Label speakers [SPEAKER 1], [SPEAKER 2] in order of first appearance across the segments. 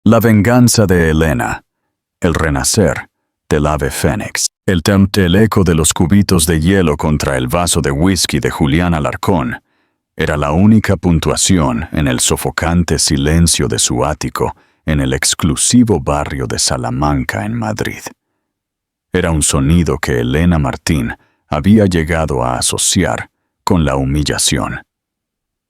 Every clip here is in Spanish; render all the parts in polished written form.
[SPEAKER 1] La venganza de Elena. El renacer del ave fénix. El eco de los cubitos de hielo contra el vaso de whisky de Julián Alarcón era la única puntuación en el sofocante silencio de su ático en el exclusivo barrio de Salamanca en Madrid. Era un sonido que Elena Martín había llegado a asociar con la humillación.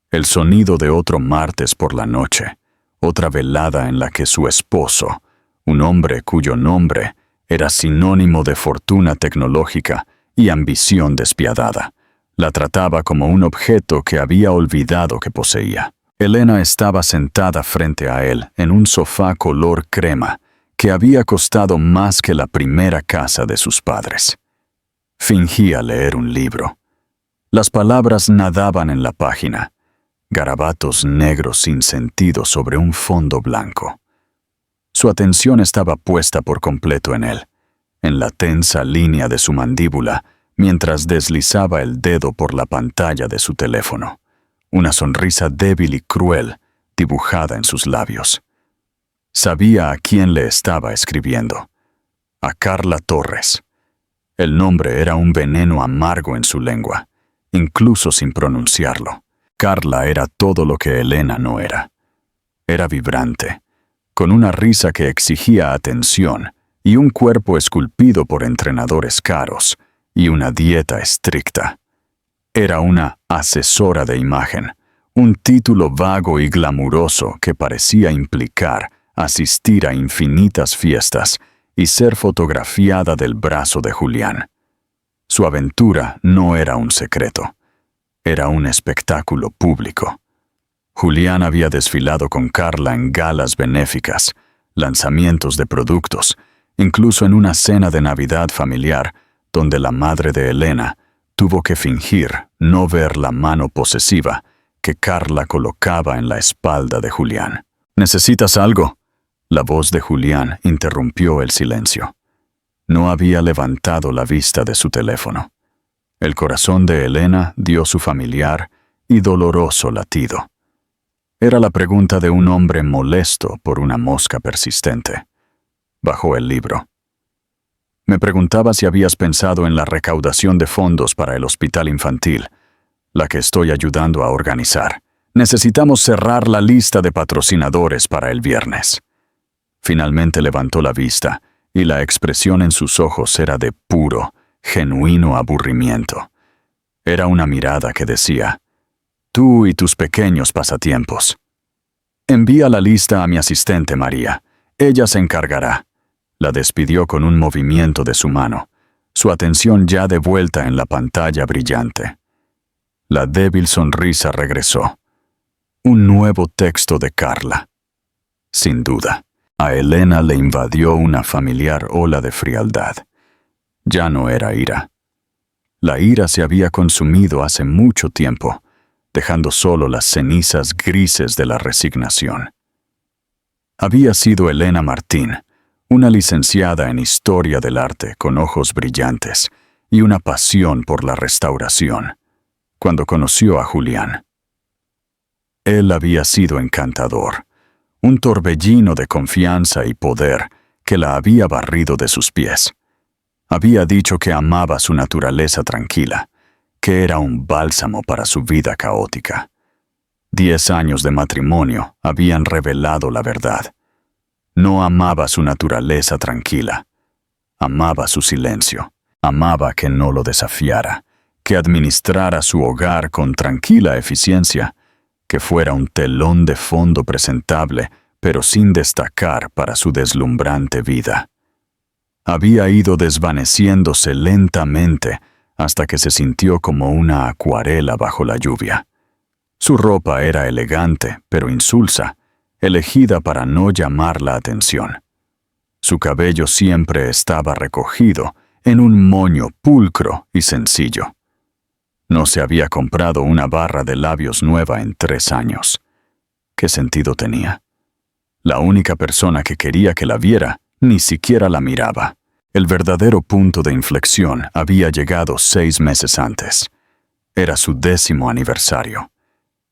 [SPEAKER 1] El sonido de otro martes por la noche, otra velada en la que su esposo, un hombre cuyo nombre era sinónimo de fortuna tecnológica y ambición despiadada, la trataba como un objeto que había olvidado que poseía. Elena estaba sentada frente a él en un sofá color crema que había costado más que la primera casa de sus padres. Fingía leer un libro. Las palabras nadaban en la página, garabatos negros sin sentido sobre un fondo blanco. Su atención estaba puesta por completo en él, en la tensa línea de su mandíbula, mientras deslizaba el dedo por la pantalla de su teléfono, una sonrisa débil y cruel dibujada en sus labios. Sabía a quién le estaba escribiendo. A Carla Torres. El nombre era un veneno amargo en su lengua, incluso sin pronunciarlo. Carla era todo lo que Elena no era. Era vibrante, con una risa que exigía atención y un cuerpo esculpido por entrenadores caros y una dieta estricta. Era una asesora de imagen, un título vago y glamuroso que parecía implicar asistir a infinitas fiestas y ser fotografiada del brazo de Julián. Su aventura no era un secreto, era un espectáculo público. Julián había desfilado con Carla en galas benéficas, lanzamientos de productos, incluso en una cena de Navidad familiar, donde la madre de Elena tuvo que fingir no ver la mano posesiva que Carla colocaba en la espalda de Julián. ¿Necesitas algo? La voz de Julián interrumpió el silencio. No había levantado la vista de su teléfono. El corazón de Elena dio su familiar y doloroso latido. Era la pregunta de un hombre molesto por una mosca persistente. Bajó el libro. Me preguntaba si habías pensado en la recaudación de fondos para el hospital infantil, la que estoy ayudando a organizar. Necesitamos cerrar la lista de patrocinadores para el viernes. Finalmente levantó la vista, y la expresión en sus ojos era de puro, genuino aburrimiento. Era una mirada que decía: tú y tus pequeños pasatiempos. Envía la lista a mi asistente María. Ella se encargará. La despidió con un movimiento de su mano, su atención ya de vuelta en la pantalla brillante. La débil sonrisa regresó. Un nuevo texto de Carla. Sin duda, a Elena le invadió una familiar ola de frialdad. Ya no era ira. La ira se había consumido hace mucho tiempo, dejando solo las cenizas grises de la resignación. Había sido Elena Martín, una licenciada en Historia del Arte con ojos brillantes y una pasión por la restauración, cuando conoció a Julián. Él había sido encantador, un torbellino de confianza y poder que la había barrido de sus pies. Había dicho que amaba su naturaleza tranquila, que era un bálsamo para su vida caótica. 10 años de matrimonio habían revelado la verdad. No amaba su naturaleza tranquila. Amaba su silencio. Amaba que no lo desafiara, que administrara su hogar con tranquila eficiencia, que fuera un telón de fondo presentable, pero sin destacar para su deslumbrante vida. Había ido desvaneciéndose lentamente hasta que se sintió como una acuarela bajo la lluvia. Su ropa era elegante, pero insulsa, elegida para no llamar la atención. Su cabello siempre estaba recogido en un moño pulcro y sencillo. No se había comprado una barra de labios nueva en 3 años. ¿Qué sentido tenía? La única persona que quería que la viera ni siquiera la miraba. El verdadero punto de inflexión había llegado 6 meses antes. Era su 10º aniversario.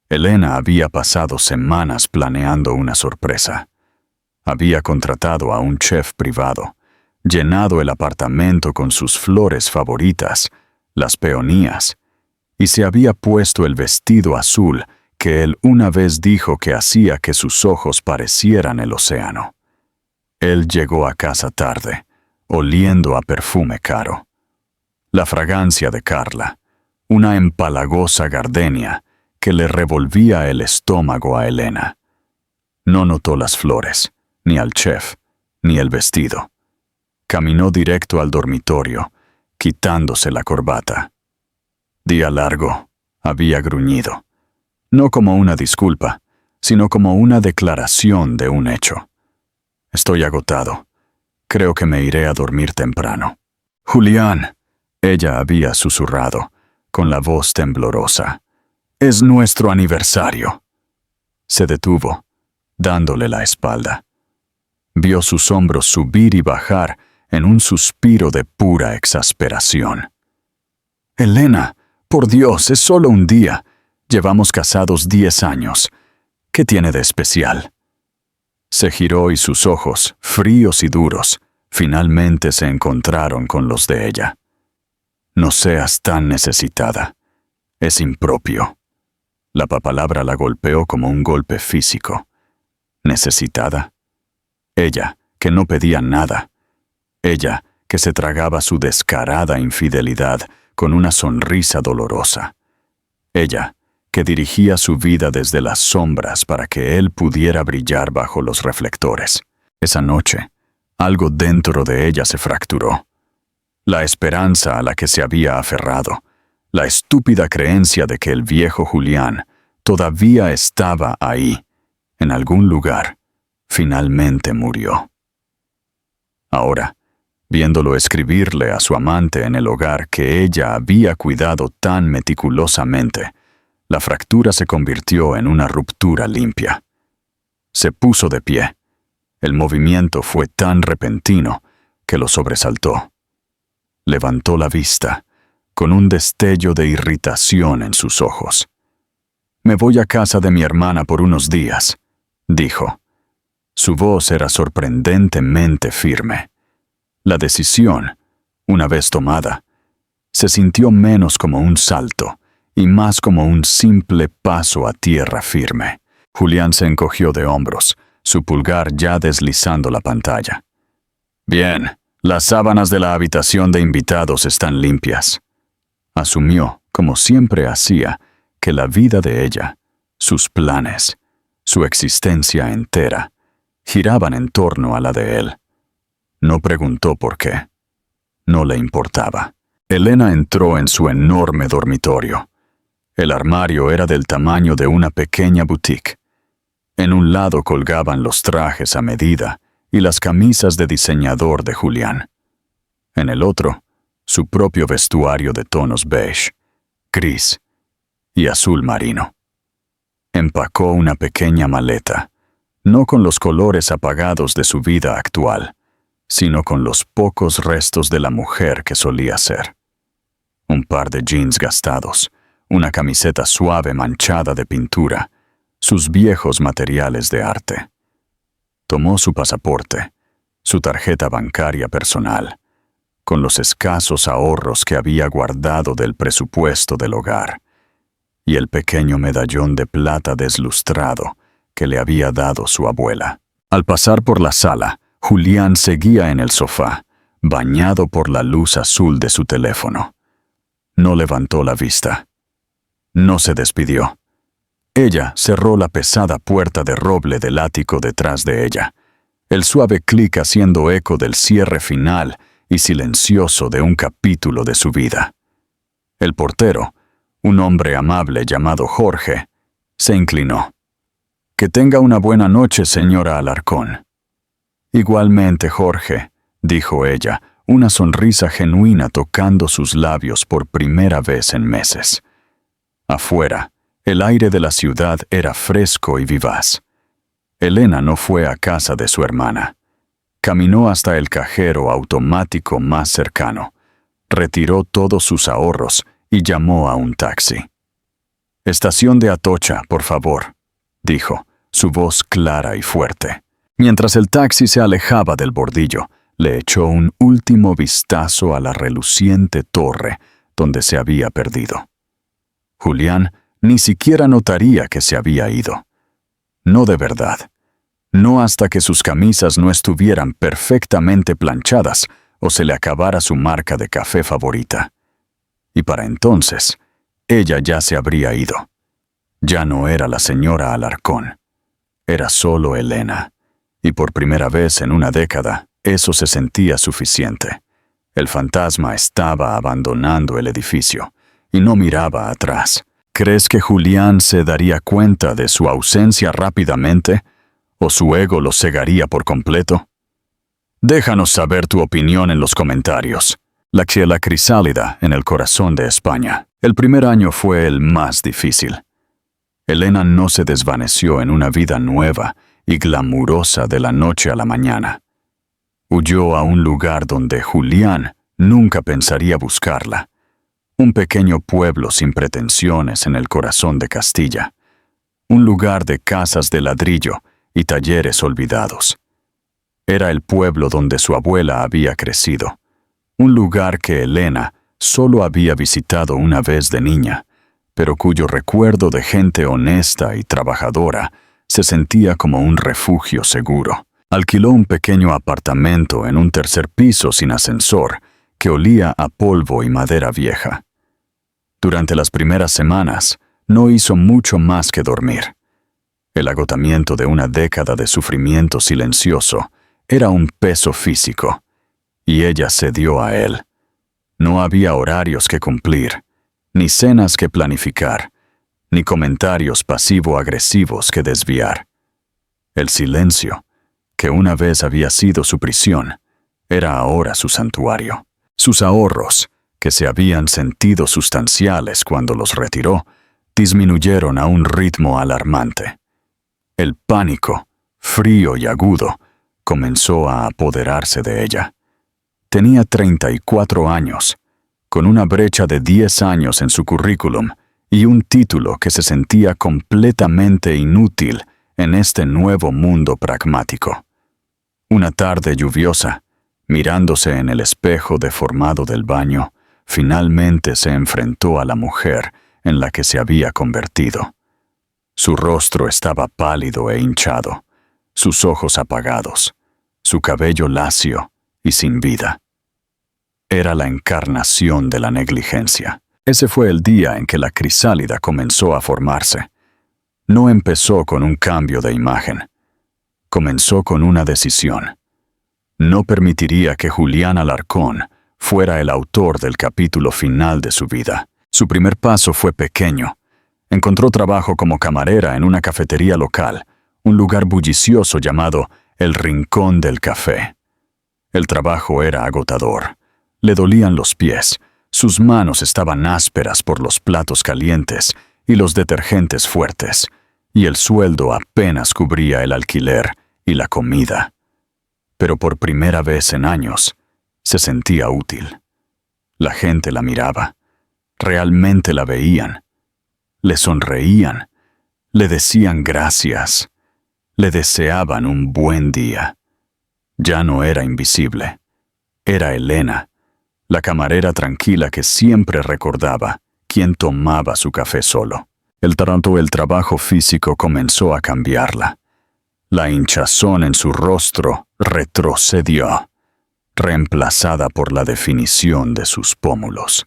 [SPEAKER 1] Elena había pasado semanas planeando una sorpresa. Había contratado a un chef privado, llenado el apartamento con sus flores favoritas, las peonías, y se había puesto el vestido azul que él una vez dijo que hacía que sus ojos parecieran el océano. Él llegó a casa tarde, oliendo a perfume caro. La fragancia de Carla, una empalagosa gardenia que le revolvía el estómago a Elena. No notó las flores, ni al chef, ni el vestido. Caminó directo al dormitorio, quitándose la corbata. Día largo, había gruñido. No como una disculpa, sino como una declaración de un hecho. Estoy agotado. Creo que me iré a dormir temprano. Julián, ella había susurrado, con la voz temblorosa. Es nuestro aniversario. Se detuvo, dándole la espalda. Vio sus hombros subir y bajar en un suspiro de pura exasperación. Elena, por Dios, es solo un día. Llevamos casados 10 años. ¿Qué tiene de especial? Se giró y sus ojos, fríos y duros, finalmente se encontraron con los de ella. No seas tan necesitada. Es impropio. La palabra la golpeó como un golpe físico. ¿Necesitada? Ella, que no pedía nada. Ella, que se tragaba su descarada infidelidad con una sonrisa dolorosa. Ella, que dirigía su vida desde las sombras para que él pudiera brillar bajo los reflectores. Esa noche, algo dentro de ella se fracturó. La esperanza a la que se había aferrado, la estúpida creencia de que el viejo Julián todavía estaba ahí, en algún lugar, finalmente murió. Ahora, viéndolo escribirle a su amante en el hogar que ella había cuidado tan meticulosamente, la fractura se convirtió en una ruptura limpia. Se puso de pie. El movimiento fue tan repentino que lo sobresaltó. Levantó la vista, con un destello de irritación en sus ojos. «Me voy a casa de mi hermana por unos días», dijo. Su voz era sorprendentemente firme. La decisión, una vez tomada, se sintió menos como un salto y más como un simple paso a tierra firme. Julián se encogió de hombros, su pulgar ya deslizando la pantalla. «Bien, las sábanas de la habitación de invitados están limpias». Asumió, como siempre hacía, que la vida de ella, sus planes, su existencia entera, giraban en torno a la de él. No preguntó por qué. No le importaba. Elena entró en su enorme dormitorio. El armario era del tamaño de una pequeña boutique. En un lado colgaban los trajes a medida y las camisas de diseñador de Julián. En el otro, su propio vestuario de tonos beige, gris y azul marino. Empacó una pequeña maleta, no con los colores apagados de su vida actual, sino con los pocos restos de la mujer que solía ser. Un par de jeans gastados, una camiseta suave manchada de pintura, sus viejos materiales de arte. Tomó su pasaporte, su tarjeta bancaria personal, con los escasos ahorros que había guardado del presupuesto del hogar, y el pequeño medallón de plata deslustrado que le había dado su abuela. Al pasar por la sala, Julián seguía en el sofá, bañado por la luz azul de su teléfono. No levantó la vista. No se despidió. Ella cerró la pesada puerta de roble del ático detrás de ella, el suave clic haciendo eco del cierre final y silencioso de un capítulo de su vida. El portero, un hombre amable llamado Jorge, se inclinó. «Que tenga una buena noche, señora Alarcón». «Igualmente, Jorge», dijo ella, una sonrisa genuina tocando sus labios por primera vez en meses. Afuera, el aire de la ciudad era fresco y vivaz. Elena no fue a casa de su hermana. Caminó hasta el cajero automático más cercano, retiró todos sus ahorros y llamó a un taxi. «Estación de Atocha, por favor», dijo, su voz clara y fuerte. Mientras el taxi se alejaba del bordillo, le echó un último vistazo a la reluciente torre donde se había perdido. Julián ni siquiera notaría que se había ido. No de verdad. No hasta que sus camisas no estuvieran perfectamente planchadas o se le acabara su marca de café favorita. Y para entonces, ella ya se habría ido. Ya no era la señora Alarcón. Era solo Elena. Y por primera vez en una década, eso se sentía suficiente. El fantasma estaba abandonando el edificio y no miraba atrás. ¿Crees que Julián se daría cuenta de su ausencia rápidamente? ¿O su ego lo cegaría por completo? Déjanos saber tu opinión en los comentarios. La crisálida en el corazón de España. El primer año fue el más difícil. Elena no se desvaneció en una vida nueva y glamurosa de la noche a la mañana. Huyó a un lugar donde Julián nunca pensaría buscarla. Un pequeño pueblo sin pretensiones en el corazón de Castilla. Un lugar de casas de ladrillo y talleres olvidados. Era el pueblo donde su abuela había crecido. Un lugar que Elena solo había visitado una vez de niña, pero cuyo recuerdo de gente honesta y trabajadora se sentía como un refugio seguro. Alquiló un pequeño apartamento en un tercer piso sin ascensor que olía a polvo y madera vieja. Durante las primeras semanas no hizo mucho más que dormir. El agotamiento de una década de sufrimiento silencioso era un peso físico, y ella cedió a él. No había horarios que cumplir, ni cenas que planificar, ni comentarios pasivo-agresivos que desviar. El silencio, que una vez había sido su prisión, era ahora su santuario. Sus ahorros, que se habían sentido sustanciales cuando los retiró, disminuyeron a un ritmo alarmante. El pánico, frío y agudo, comenzó a apoderarse de ella. Tenía 34 años, con una brecha de 10 años en su currículum y un título que se sentía completamente inútil en este nuevo mundo pragmático. Una tarde lluviosa, mirándose en el espejo deformado del baño, finalmente se enfrentó a la mujer en la que se había convertido. Su rostro estaba pálido e hinchado, sus ojos apagados, su cabello lacio y sin vida. Era la encarnación de la negligencia. Ese fue el día en que la crisálida comenzó a formarse. No empezó con un cambio de imagen. Comenzó con una decisión. No permitiría que Julián Alarcón fuera el autor del capítulo final de su vida. Su primer paso fue pequeño. Encontró trabajo como camarera en una cafetería local, un lugar bullicioso llamado El Rincón del Café. El trabajo era agotador. Le dolían los pies, sus manos estaban ásperas por los platos calientes y los detergentes fuertes, y el sueldo apenas cubría el alquiler y la comida. Pero por primera vez en años, se sentía útil. La gente la miraba. Realmente la veían. Le sonreían. Le decían gracias. Le deseaban un buen día. Ya no era invisible. Era Elena, la camarera tranquila que siempre recordaba quien tomaba su café solo. El trabajo físico comenzó a cambiarla. La hinchazón en su rostro retrocedió, reemplazada por la definición de sus pómulos.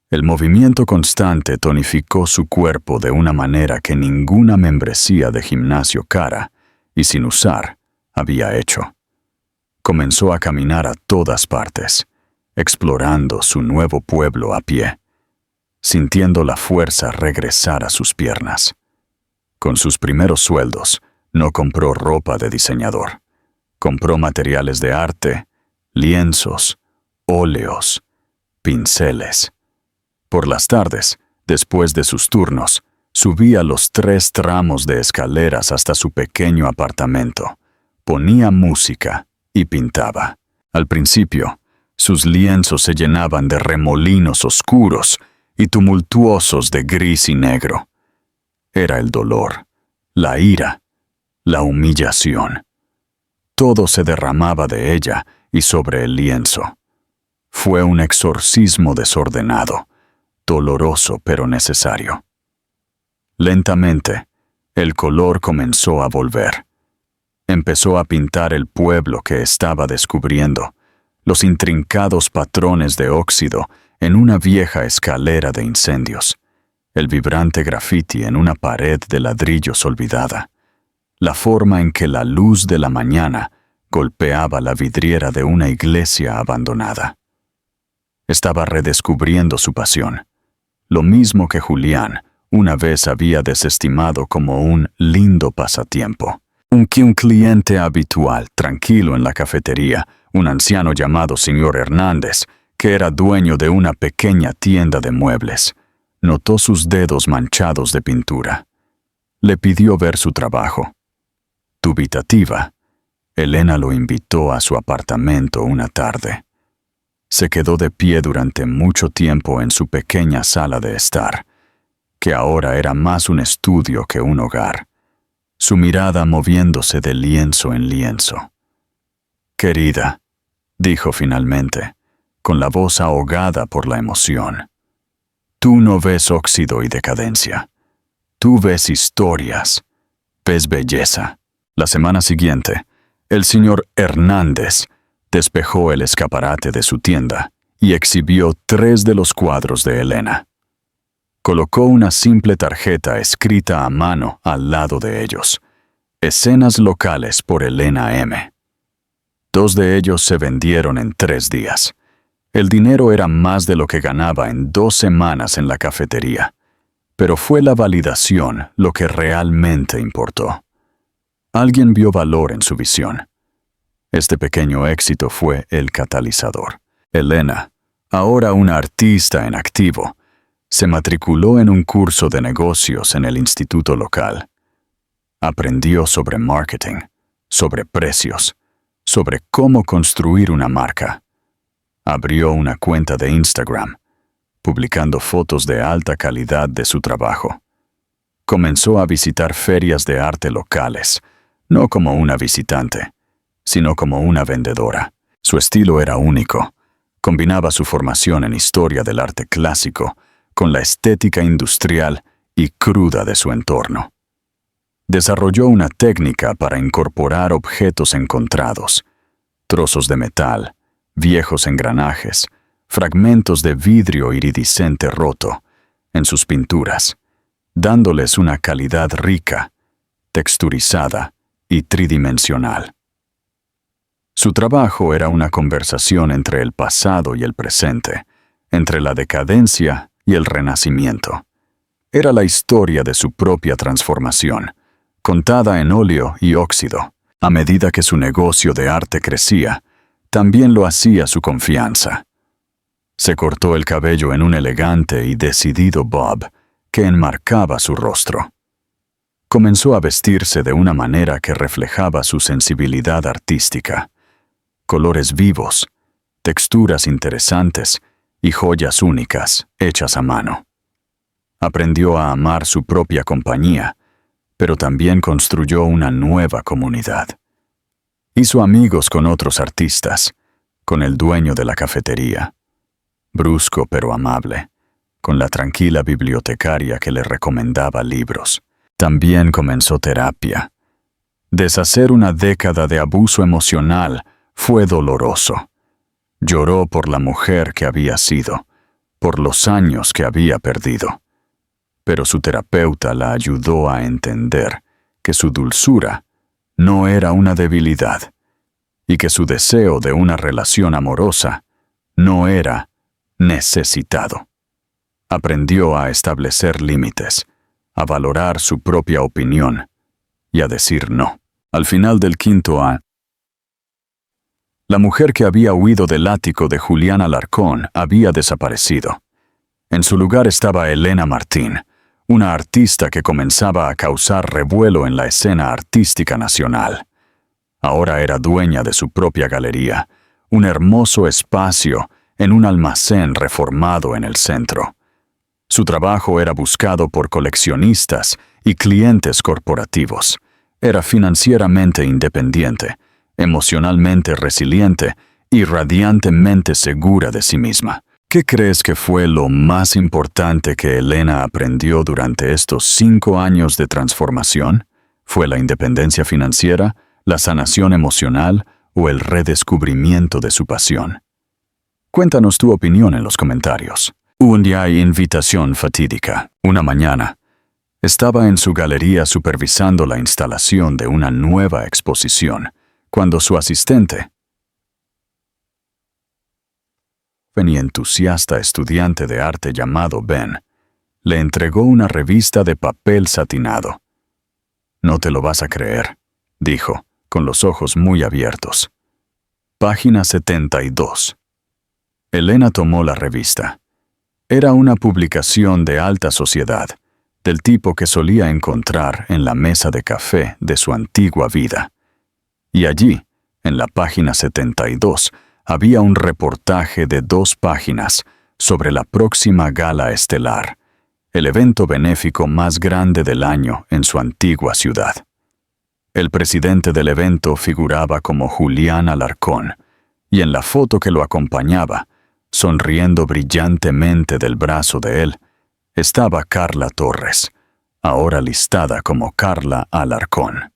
[SPEAKER 1] El movimiento constante tonificó su cuerpo de una manera que ninguna membresía de gimnasio cara y sin usar había hecho. Comenzó a caminar a todas partes, explorando su nuevo pueblo a pie, sintiendo la fuerza regresar a sus piernas. Con sus primeros sueldos, no compró ropa de diseñador. Compró materiales de arte, lienzos, óleos, pinceles. Por las tardes, después de sus turnos, subía los 3 tramos de escaleras hasta su pequeño apartamento, ponía música y pintaba. Al principio, sus lienzos se llenaban de remolinos oscuros y tumultuosos de gris y negro. Era el dolor, la ira, la humillación. todo se derramaba de ella y sobre el lienzo. Fue un exorcismo desordenado, doloroso pero necesario. Lentamente, el color comenzó a volver. Empezó a pintar el pueblo que estaba descubriendo, los intrincados patrones de óxido en una vieja escalera de incendios, el vibrante grafiti en una pared de ladrillos olvidada, la forma en que la luz de la mañana golpeaba la vidriera de una iglesia abandonada. Estaba redescubriendo su pasión, lo mismo que Julián una vez había desestimado como un lindo pasatiempo. Un cliente habitual, tranquilo en la cafetería, un anciano llamado señor Hernández, que era dueño de una pequeña tienda de muebles, notó sus dedos manchados de pintura. Le pidió ver su trabajo. Dubitativa, Elena lo invitó a su apartamento una tarde. Se quedó de pie durante mucho tiempo en su pequeña sala de estar, que ahora era más un estudio que un hogar, su mirada moviéndose de lienzo en lienzo. «Querida», dijo finalmente, con la voz ahogada por la emoción, «tú no ves óxido y decadencia. Tú ves historias, ves belleza». La semana siguiente, el señor Hernández despejó el escaparate de su tienda y exhibió 3 de los cuadros de Elena. Colocó una simple tarjeta escrita a mano al lado de ellos. Escenas locales por Elena M. 2 de ellos se vendieron en 3 días. El dinero era más de lo que ganaba en 2 semanas en la cafetería, pero fue la validación lo que realmente importó. Alguien vio valor en su visión. Este pequeño éxito fue el catalizador. Elena, ahora una artista en activo, se matriculó en un curso de negocios en el instituto local. Aprendió sobre marketing, sobre precios, sobre cómo construir una marca. Abrió una cuenta de Instagram, publicando fotos de alta calidad de su trabajo. Comenzó a visitar ferias de arte locales, no como una visitante, sino como una vendedora. Su estilo era único. Combinaba su formación en historia del arte clásico con la estética industrial y cruda de su entorno. Desarrolló una técnica para incorporar objetos encontrados, trozos de metal, viejos engranajes, fragmentos de vidrio iridiscente roto, en sus pinturas, dándoles una calidad rica, texturizada y tridimensional. Su trabajo era una conversación entre el pasado y el presente, entre la decadencia y el renacimiento. Era la historia de su propia transformación, contada en óleo y óxido. A medida que su negocio de arte crecía, también lo hacía su confianza. Se cortó el cabello en un elegante y decidido bob que enmarcaba su rostro. Comenzó a vestirse de una manera que reflejaba su sensibilidad artística. Colores vivos, texturas interesantes y joyas únicas hechas a mano. Aprendió a amar su propia compañía, pero también construyó una nueva comunidad. Hizo amigos con otros artistas, con el dueño de la cafetería, brusco pero amable, con la tranquila bibliotecaria que le recomendaba libros. También comenzó terapia. Deshacer una década de abuso emocional fue doloroso. Lloró por la mujer que había sido, por los años que había perdido. Pero su terapeuta la ayudó a entender que su dulzura no era una debilidad y que su deseo de una relación amorosa no era necesitado. Aprendió a establecer límites, a valorar su propia opinión y a decir no. Al final del 5º año, la mujer que había huido del ático de Julián Alarcón había desaparecido. En su lugar estaba Elena Martín, una artista que comenzaba a causar revuelo en la escena artística nacional. Ahora era dueña de su propia galería, un hermoso espacio en un almacén reformado en el centro. Su trabajo era buscado por coleccionistas y clientes corporativos. Era financieramente independiente, emocionalmente resiliente y radiantemente segura de sí misma. ¿Qué crees que fue lo más importante que Elena aprendió durante estos 5 años de transformación? ¿Fue la independencia financiera, la sanación emocional o el redescubrimiento de su pasión? Cuéntanos tu opinión en los comentarios. Un día de invitación fatídica. Una mañana, estaba en su galería supervisando la instalación de una nueva exposición, cuando su asistente, y entusiasta estudiante de arte llamado Ben, le entregó una revista de papel satinado. «No te lo vas a creer», dijo, con los ojos muy abiertos. Página 72. Elena tomó la revista. Era una publicación de alta sociedad, del tipo que solía encontrar en la mesa de café de su antigua vida. Y allí, en la página 72, había un reportaje de 2 páginas sobre la próxima gala estelar, el evento benéfico más grande del año en su antigua ciudad. El presidente del evento figuraba como Julián Alarcón, y en la foto que lo acompañaba, sonriendo brillantemente del brazo de él, estaba Carla Torres, ahora listada como Carla Alarcón.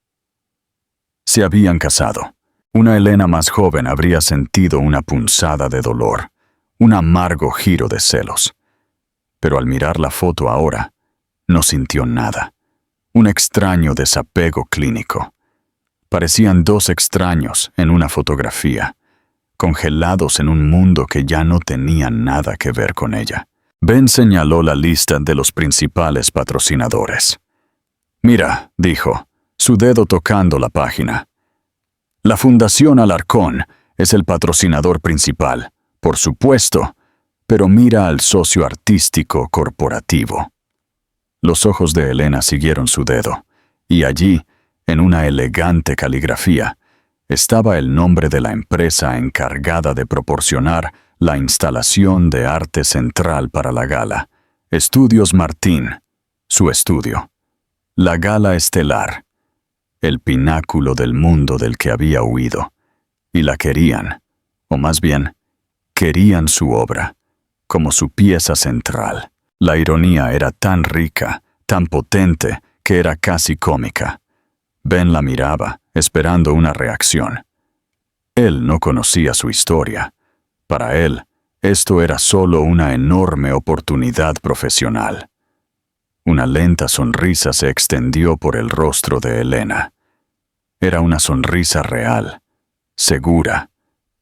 [SPEAKER 1] Se habían casado. Una Elena más joven habría sentido una punzada de dolor, un amargo giro de celos. Pero al mirar la foto ahora, no sintió nada. Un extraño desapego clínico. Parecían 2 extraños en una fotografía, congelados en un mundo que ya no tenía nada que ver con ella. Ben señaló la lista de los principales patrocinadores. «Mira», dijo, su dedo tocando la página. «La Fundación Alarcón es el patrocinador principal, por supuesto, pero mira al socio artístico corporativo». Los ojos de Elena siguieron su dedo, y allí, en una elegante caligrafía, estaba el nombre de la empresa encargada de proporcionar la instalación de arte central para la gala, Estudios Martín, su estudio. La gala estelar, el pináculo del mundo del que había huido, y la querían, o más bien, querían su obra, como su pieza central. La ironía era tan rica, tan potente, que era casi cómica. Ben la miraba, esperando una reacción. Él no conocía su historia. Para él, esto era solo una enorme oportunidad profesional. Una lenta sonrisa se extendió por el rostro de Elena. Era una sonrisa real, segura,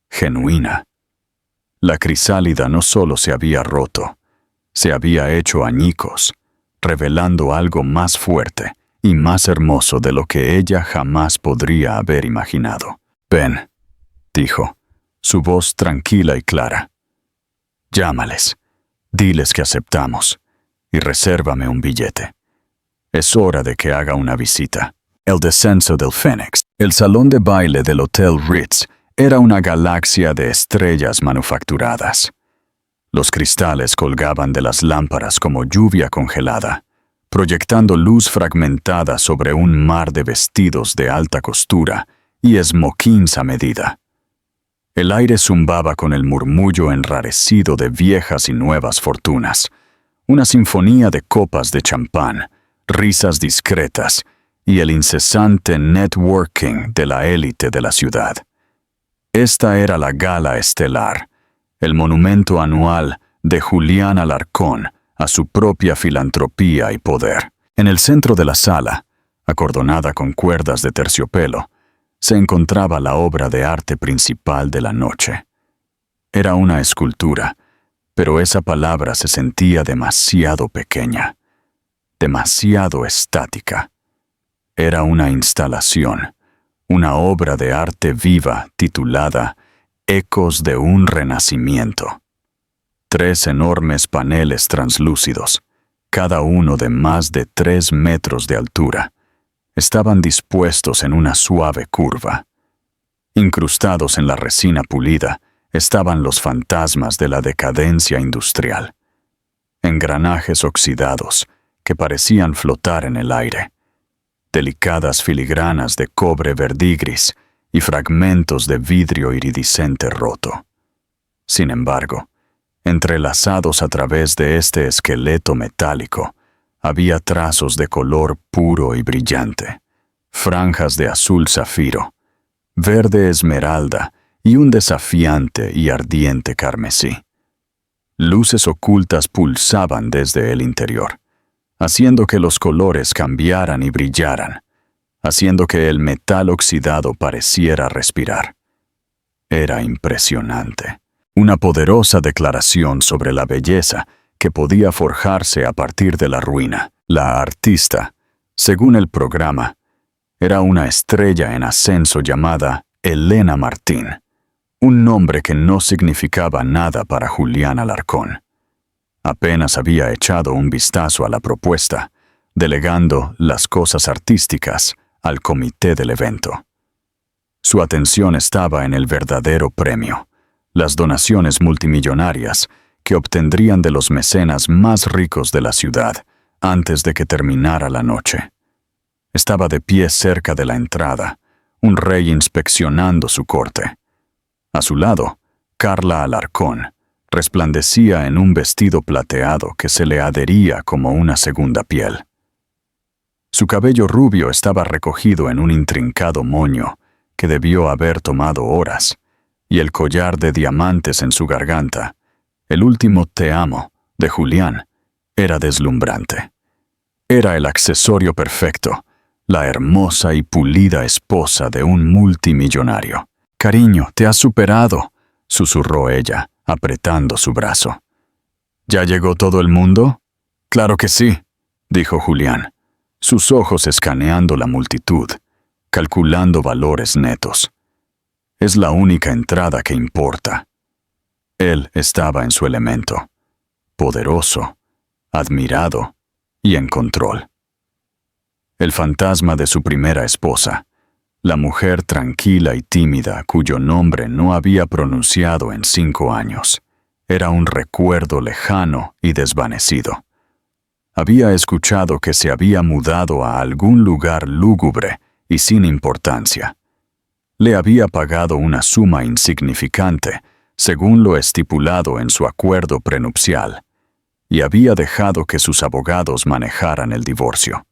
[SPEAKER 1] genuina. La crisálida no solo se había roto, se había hecho añicos, revelando algo más fuerte y más hermoso de lo que ella jamás podría haber imaginado. «Ben», dijo, su voz tranquila y clara. «Llámales, diles que aceptamos, y resérvame un billete. Es hora de que haga una visita». El descenso del Fénix. El salón de baile del Hotel Ritz era una galaxia de estrellas manufacturadas. Los cristales colgaban de las lámparas como lluvia congelada, proyectando luz fragmentada sobre un mar de vestidos de alta costura y esmoquins a medida. El aire zumbaba con el murmullo enrarecido de viejas y nuevas fortunas, una sinfonía de copas de champán, risas discretas y el incesante networking de la élite de la ciudad. Esta era la gala estelar, el monumento anual de Julián Alarcón a su propia filantropía y poder. En el centro de la sala, acordonada con cuerdas de terciopelo, se encontraba la obra de arte principal de la noche. Era una escultura, pero esa palabra se sentía demasiado pequeña, demasiado estática. Era una instalación, una obra de arte viva titulada Ecos de un Renacimiento. 3 enormes paneles translúcidos, cada uno de más de 3 metros de altura, estaban dispuestos en una suave curva. Incrustados en la resina pulida estaban los fantasmas de la decadencia industrial. Engranajes oxidados que parecían flotar en el aire. Delicadas filigranas de cobre verdigris y fragmentos de vidrio iridiscente roto. Sin embargo, entrelazados a través de este esqueleto metálico, había trazos de color puro y brillante, franjas de azul zafiro, verde esmeralda y un desafiante y ardiente carmesí. Luces ocultas pulsaban desde el interior, haciendo que los colores cambiaran y brillaran, haciendo que el metal oxidado pareciera respirar. Era impresionante. Una poderosa declaración sobre la belleza que podía forjarse a partir de la ruina. La artista, según el programa, era una estrella en ascenso llamada Elena Martín, un nombre que no significaba nada para Julián Alarcón. Apenas había echado un vistazo a la propuesta, delegando las cosas artísticas al comité del evento. Su atención estaba en el verdadero premio, las donaciones multimillonarias que obtendrían de los mecenas más ricos de la ciudad antes de que terminara la noche. Estaba de pie cerca de la entrada, un rey inspeccionando su corte. A su lado, Carla Alarcón resplandecía en un vestido plateado que se le adhería como una segunda piel. Su cabello rubio estaba recogido en un intrincado moño que debió haber tomado horas, y el collar de diamantes en su garganta, el último te amo de Julián, era deslumbrante. Era el accesorio perfecto, la hermosa y pulida esposa de un multimillonario. «Cariño, te has superado», susurró ella, apretando su brazo. «¿Ya llegó todo el mundo?» «Claro que sí», dijo Julián, sus ojos escaneando la multitud, calculando valores netos. Es la única entrada que importa. Él estaba en su elemento, poderoso, admirado y en control. El fantasma de su primera esposa, la mujer tranquila y tímida cuyo nombre no había pronunciado en 5 años, era un recuerdo lejano y desvanecido. Había escuchado que se había mudado a algún lugar lúgubre y sin importancia. Le había pagado una suma insignificante, según lo estipulado en su acuerdo prenupcial, y había dejado que sus abogados manejaran el divorcio.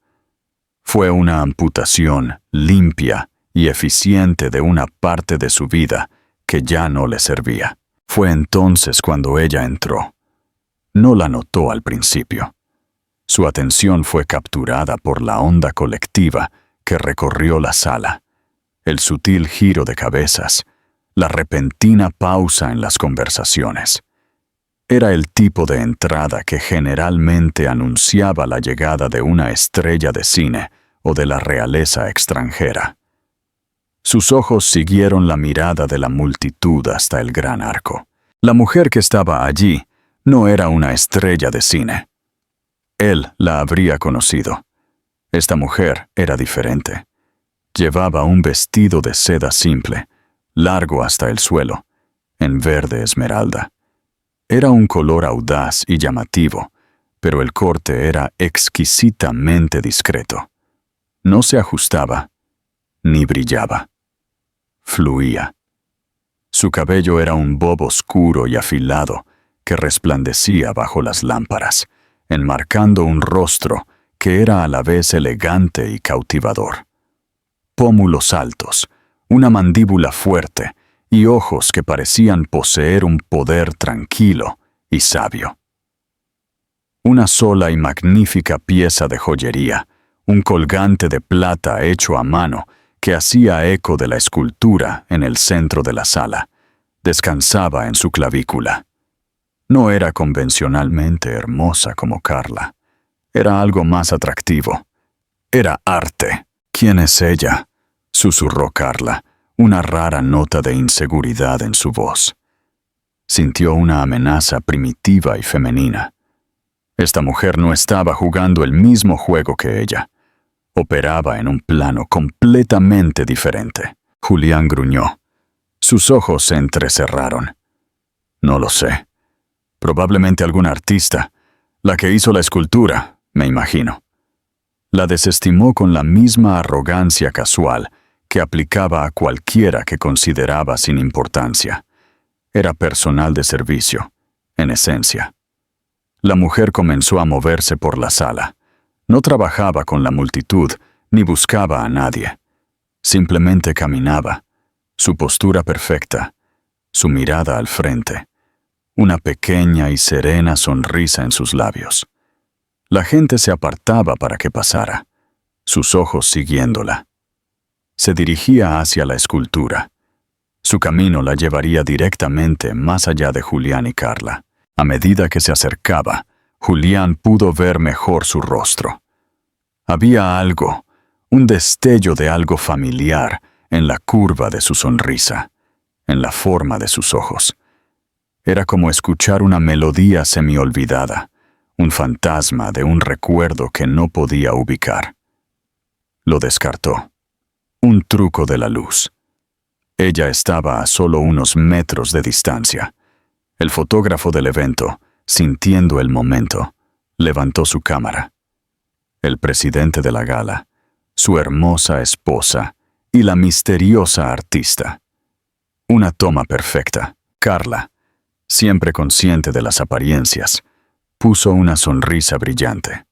[SPEAKER 1] Fue una amputación limpia y eficiente de una parte de su vida que ya no le servía. Fue entonces cuando ella entró. No la notó al principio. Su atención fue capturada por la onda colectiva que recorrió la sala, el sutil giro de cabezas, la repentina pausa en las conversaciones. Era el tipo de entrada que generalmente anunciaba la llegada de una estrella de cine o de la realeza extranjera. Sus ojos siguieron la mirada de la multitud hasta el gran arco. La mujer que estaba allí no era una estrella de cine. Él la habría conocido. Esta mujer era diferente. Llevaba un vestido de seda simple, largo hasta el suelo, en verde esmeralda. Era un color audaz y llamativo, pero el corte era exquisitamente discreto. No se ajustaba, ni brillaba. Fluía. Su cabello era un bob oscuro y afilado que resplandecía bajo las lámparas, enmarcando un rostro que era a la vez elegante y cautivador. Pómulos altos, una mandíbula fuerte y ojos que parecían poseer un poder tranquilo y sabio. Una sola y magnífica pieza de joyería, un colgante de plata hecho a mano que hacía eco de la escultura en el centro de la sala, descansaba en su clavícula. No era convencionalmente hermosa como Carla. Era algo más atractivo. Era arte. ¿Quién es ella?, susurró Carla, una rara nota de inseguridad en su voz. Sintió una amenaza primitiva y femenina. Esta mujer no estaba jugando el mismo juego que ella. Operaba en un plano completamente diferente. Julián gruñó. Sus ojos se entrecerraron. No lo sé. Probablemente algún artista, la que hizo la escultura, me imagino. La desestimó con la misma arrogancia casual que aplicaba a cualquiera que consideraba sin importancia. Era personal de servicio, en esencia. La mujer comenzó a moverse por la sala. No trabajaba con la multitud, ni buscaba a nadie. Simplemente caminaba, su postura perfecta, su mirada al frente, una pequeña y serena sonrisa en sus labios. La gente se apartaba para que pasara, sus ojos siguiéndola. Se dirigía hacia la escultura. Su camino la llevaría directamente más allá de Julián y Carla. A medida que se acercaba, Julián pudo ver mejor su rostro. Había algo, un destello de algo familiar en la curva de su sonrisa, en la forma de sus ojos. Era como escuchar una melodía semiolvidada, un fantasma de un recuerdo que no podía ubicar. Lo descartó. Un truco de la luz. Ella estaba a solo unos metros de distancia. El fotógrafo del evento, sintiendo el momento, levantó su cámara. El presidente de la gala, su hermosa esposa y la misteriosa artista. Una toma perfecta. Carla, siempre consciente de las apariencias, puso una sonrisa brillante.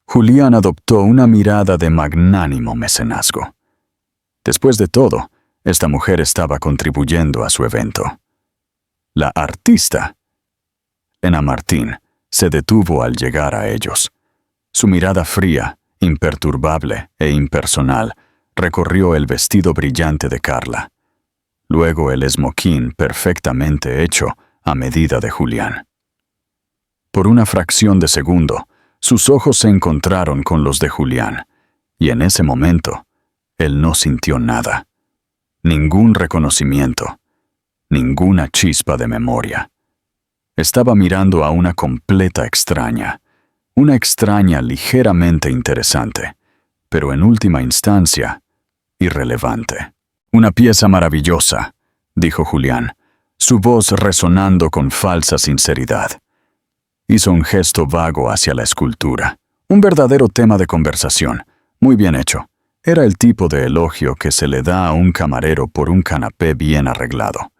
[SPEAKER 1] Julián adoptó una mirada de magnánimo mecenazgo. Después de todo, esta mujer estaba contribuyendo a su evento. La artista, Elena Martín, se detuvo al llegar a ellos. Su mirada fría, imperturbable e impersonal recorrió el vestido brillante de Carla. Luego el esmoquín perfectamente hecho a medida de Julián. Por una fracción de segundo, sus ojos se encontraron con los de Julián, y en ese momento, él no sintió nada. Ningún reconocimiento, ninguna chispa de memoria. Estaba mirando a una completa extraña, una extraña ligeramente interesante, pero en última instancia, irrelevante. Una pieza maravillosa, dijo Julián, su voz resonando con falsa sinceridad. Hizo un gesto vago hacia la escultura. Un verdadero tema de conversación, muy bien hecho. Era el tipo de elogio que se le da a un camarero por un canapé bien arreglado.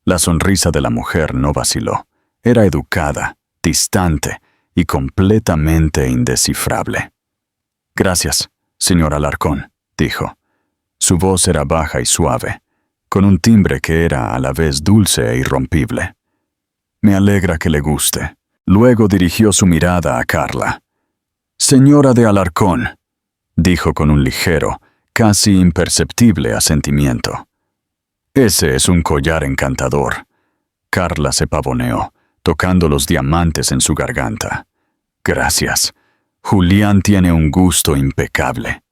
[SPEAKER 1] La sonrisa de la mujer no vaciló. Era educada, distante y completamente indescifrable. Gracias, señor Alarcón, dijo. Su voz era baja y suave, con un timbre que era a la vez dulce e irrompible. Me alegra que le guste. Luego dirigió su mirada a Carla. Señora de Alarcón, dijo con un ligero, casi imperceptible asentimiento. Ese es un collar encantador. Carla se pavoneó, tocando los diamantes en su garganta. Gracias. Julián tiene un gusto impecable.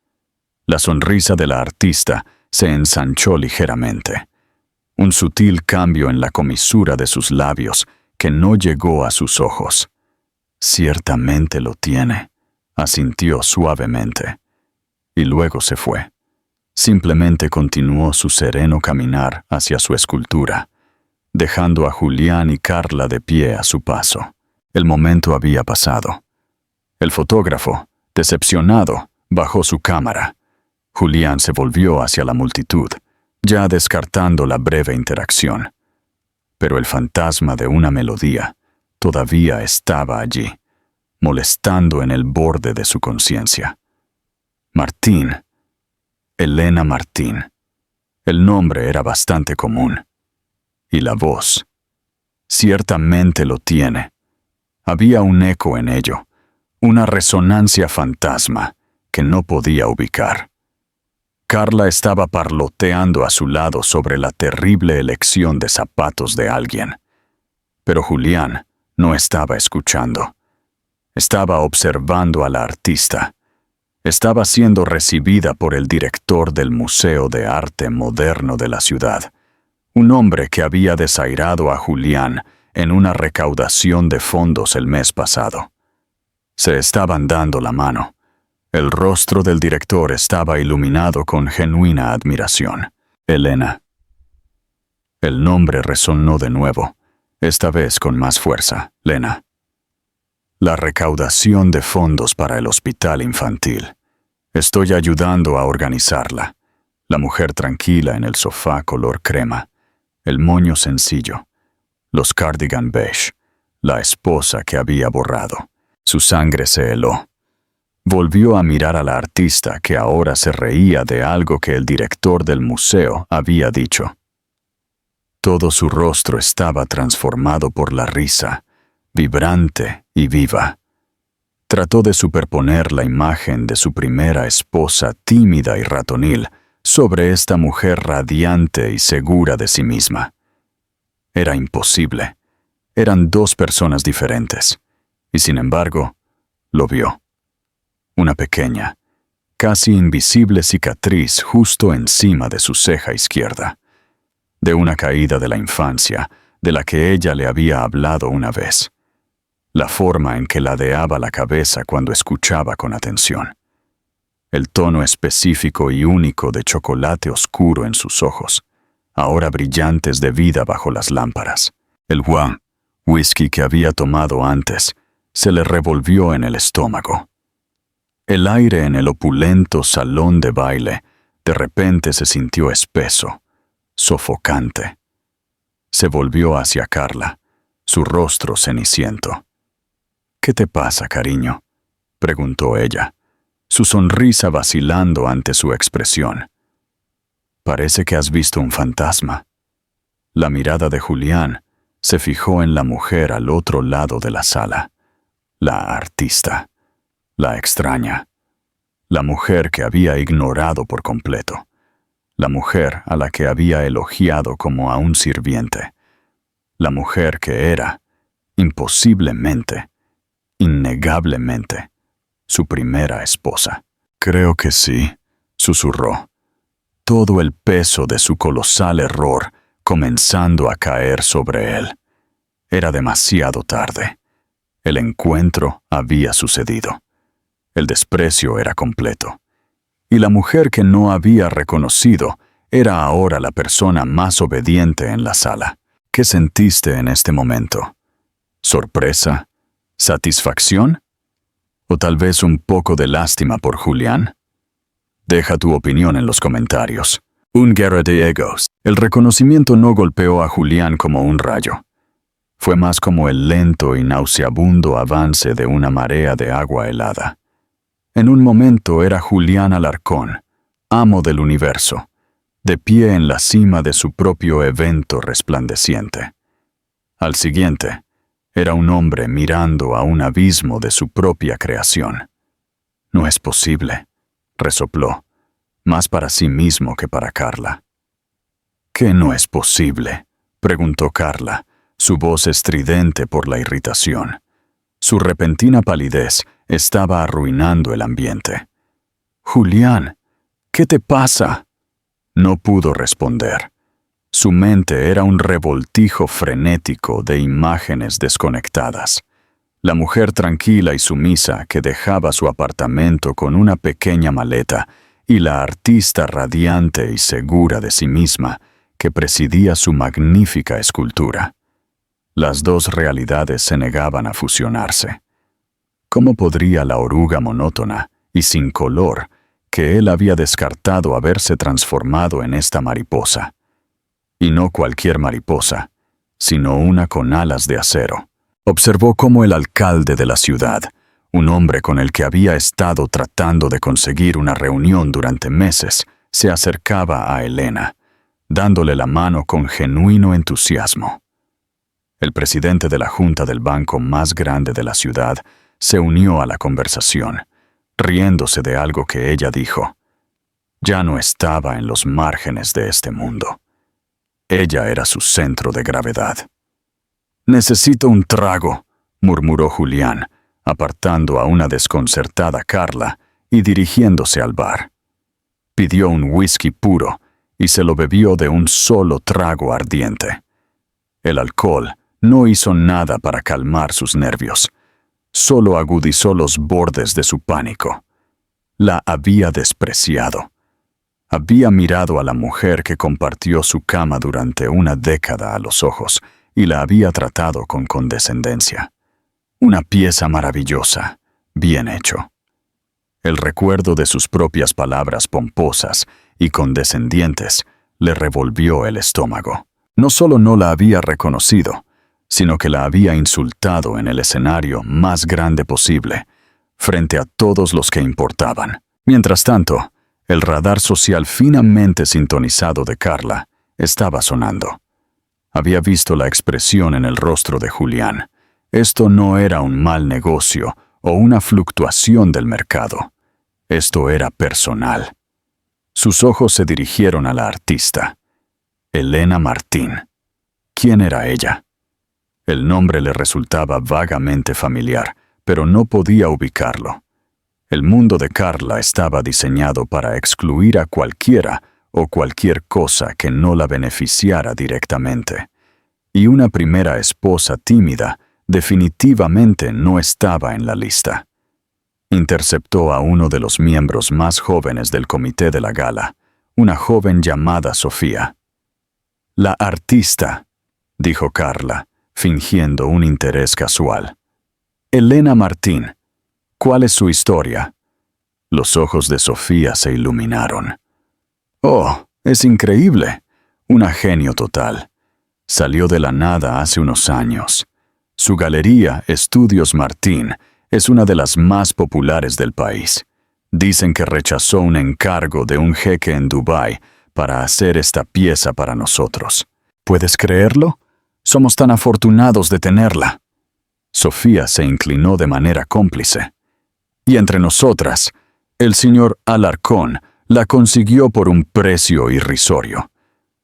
[SPEAKER 1] La sonrisa de la artista se ensanchó ligeramente. Un sutil cambio en la comisura de sus labios que no llegó a sus ojos. Ciertamente lo tiene, asintió suavemente. Y luego se fue. Simplemente continuó su sereno caminar hacia su escultura, dejando a Julián y Carla de pie a su paso. El momento había pasado. El fotógrafo, decepcionado, bajó su cámara. Julián se volvió hacia la multitud, ya descartando la breve interacción. Pero el fantasma de una melodía todavía estaba allí, molestando en el borde de su conciencia. Martín. Elena Martín. El nombre era bastante común. Y la voz. Ciertamente lo tiene. Había un eco en ello, una resonancia fantasma que no podía ubicar. Carla estaba parloteando a su lado sobre la terrible elección de zapatos de alguien. Pero Julián no estaba escuchando. Estaba observando a la artista. Estaba siendo recibida por el director del Museo de Arte Moderno de la ciudad, un hombre que había desairado a Julián en una recaudación de fondos el mes pasado. Se estaban dando la mano. El rostro del director estaba iluminado con genuina admiración. Elena. El nombre resonó de nuevo, esta vez con más fuerza. Lena. La recaudación de fondos para el hospital infantil. Estoy ayudando a organizarla. La mujer tranquila en el sofá color crema, el moño sencillo, los cardigan beige, la esposa que había borrado. Su sangre se heló. Volvió a mirar a la artista que ahora se reía de algo que el director del museo había dicho. Todo su rostro estaba transformado por la risa, vibrante y viva. Trató de superponer la imagen de su primera esposa tímida y ratonil sobre esta mujer radiante y segura de sí misma. Era imposible. Eran dos personas diferentes. Y sin embargo, lo vio. Una pequeña, casi invisible cicatriz justo encima de su ceja izquierda, de una caída de la infancia de la que ella le había hablado una vez. La forma en que ladeaba la cabeza cuando escuchaba con atención. El tono específico y único de chocolate oscuro en sus ojos, ahora brillantes de vida bajo las lámparas. El whisky que había tomado antes, se le revolvió en el estómago. El aire en el opulento salón de baile de repente se sintió espeso, sofocante. Se volvió hacia Carla, su rostro ceniciento. «¿Qué te pasa, cariño?», preguntó ella, su sonrisa vacilando ante su expresión. «Parece que has visto un fantasma». La mirada de Julián se fijó en la mujer al otro lado de la sala. La artista, la extraña, la mujer que había ignorado por completo, la mujer a la que había elogiado como a un sirviente, la mujer que era, imposiblemente, innegablemente, su primera esposa. «Creo que sí», susurró, todo el peso de su colosal error comenzando a caer sobre él. Era demasiado tarde. El encuentro había sucedido. El desprecio era completo. Y la mujer que no había reconocido era ahora la persona más obediente en la sala. ¿Qué sentiste en este momento? ¿Sorpresa? ¿Satisfacción? ¿O tal vez un poco de lástima por Julián? Deja tu opinión en los comentarios. Un guerra de egos. El reconocimiento no golpeó a Julián como un rayo. Fue más como el lento y nauseabundo avance de una marea de agua helada. En un momento era Julián Alarcón, amo del universo, de pie en la cima de su propio evento resplandeciente. Al siguiente, era un hombre mirando a un abismo de su propia creación. «No es posible», resopló, más para sí mismo que para Carla. «¿Qué no es posible?», preguntó Carla, su voz estridente por la irritación. Su repentina palidez estaba arruinando el ambiente. «Julián, ¿qué te pasa?». No pudo responder. Su mente era un revoltijo frenético de imágenes desconectadas. La mujer tranquila y sumisa que dejaba su apartamento con una pequeña maleta y la artista radiante y segura de sí misma que presidía su magnífica escultura. Las dos realidades se negaban a fusionarse. ¿Cómo podría la oruga monótona y sin color que él había descartado haberse transformado en esta mariposa? Y no cualquier mariposa, sino una con alas de acero. Observó cómo el alcalde de la ciudad, un hombre con el que había estado tratando de conseguir una reunión durante meses, se acercaba a Elena, dándole la mano con genuino entusiasmo. El presidente de la junta del banco más grande de la ciudad se unió a la conversación, riéndose de algo que ella dijo. Ya no estaba en los márgenes de este mundo. Ella era su centro de gravedad. «Necesito un trago», murmuró Julián, apartando a una desconcertada Carla y dirigiéndose al bar. Pidió un whisky puro y se lo bebió de un solo trago ardiente. El alcohol no hizo nada para calmar sus nervios, solo agudizó los bordes de su pánico. La había despreciado. Había mirado a la mujer que compartió su cama durante una década a los ojos y la había tratado con condescendencia. Una pieza maravillosa, bien hecho. El recuerdo de sus propias palabras pomposas y condescendientes, le revolvió el estómago. No solo no la había reconocido, sino que la había insultado en el escenario más grande posible, frente a todos los que importaban. Mientras tanto, el radar social finamente sintonizado de Carla estaba sonando. Había visto la expresión en el rostro de Julián. Esto no era un mal negocio o una fluctuación del mercado. Esto era personal. Sus ojos se dirigieron a la artista. Elena Martín. ¿Quién era ella? El nombre le resultaba vagamente familiar, pero no podía ubicarlo. El mundo de Carla estaba diseñado para excluir a cualquiera o cualquier cosa que no la beneficiara directamente. Y una primera esposa tímida definitivamente no estaba en la lista. Interceptó a uno de los miembros más jóvenes del comité de la gala, una joven llamada Sofía. «La artista», dijo Carla, fingiendo un interés casual. «Elena Martín, ¿cuál es su historia?» Los ojos de Sofía se iluminaron. «Oh, es increíble. Una genio total. Salió de la nada hace unos años. Su galería, Estudios Martín, es una de las más populares del país. Dicen que rechazó un encargo de un jeque en Dubái para hacer esta pieza para nosotros. ¿Puedes creerlo? Somos tan afortunados de tenerla». Sofía se inclinó de manera cómplice. «Y entre nosotras, el señor Alarcón la consiguió por un precio irrisorio.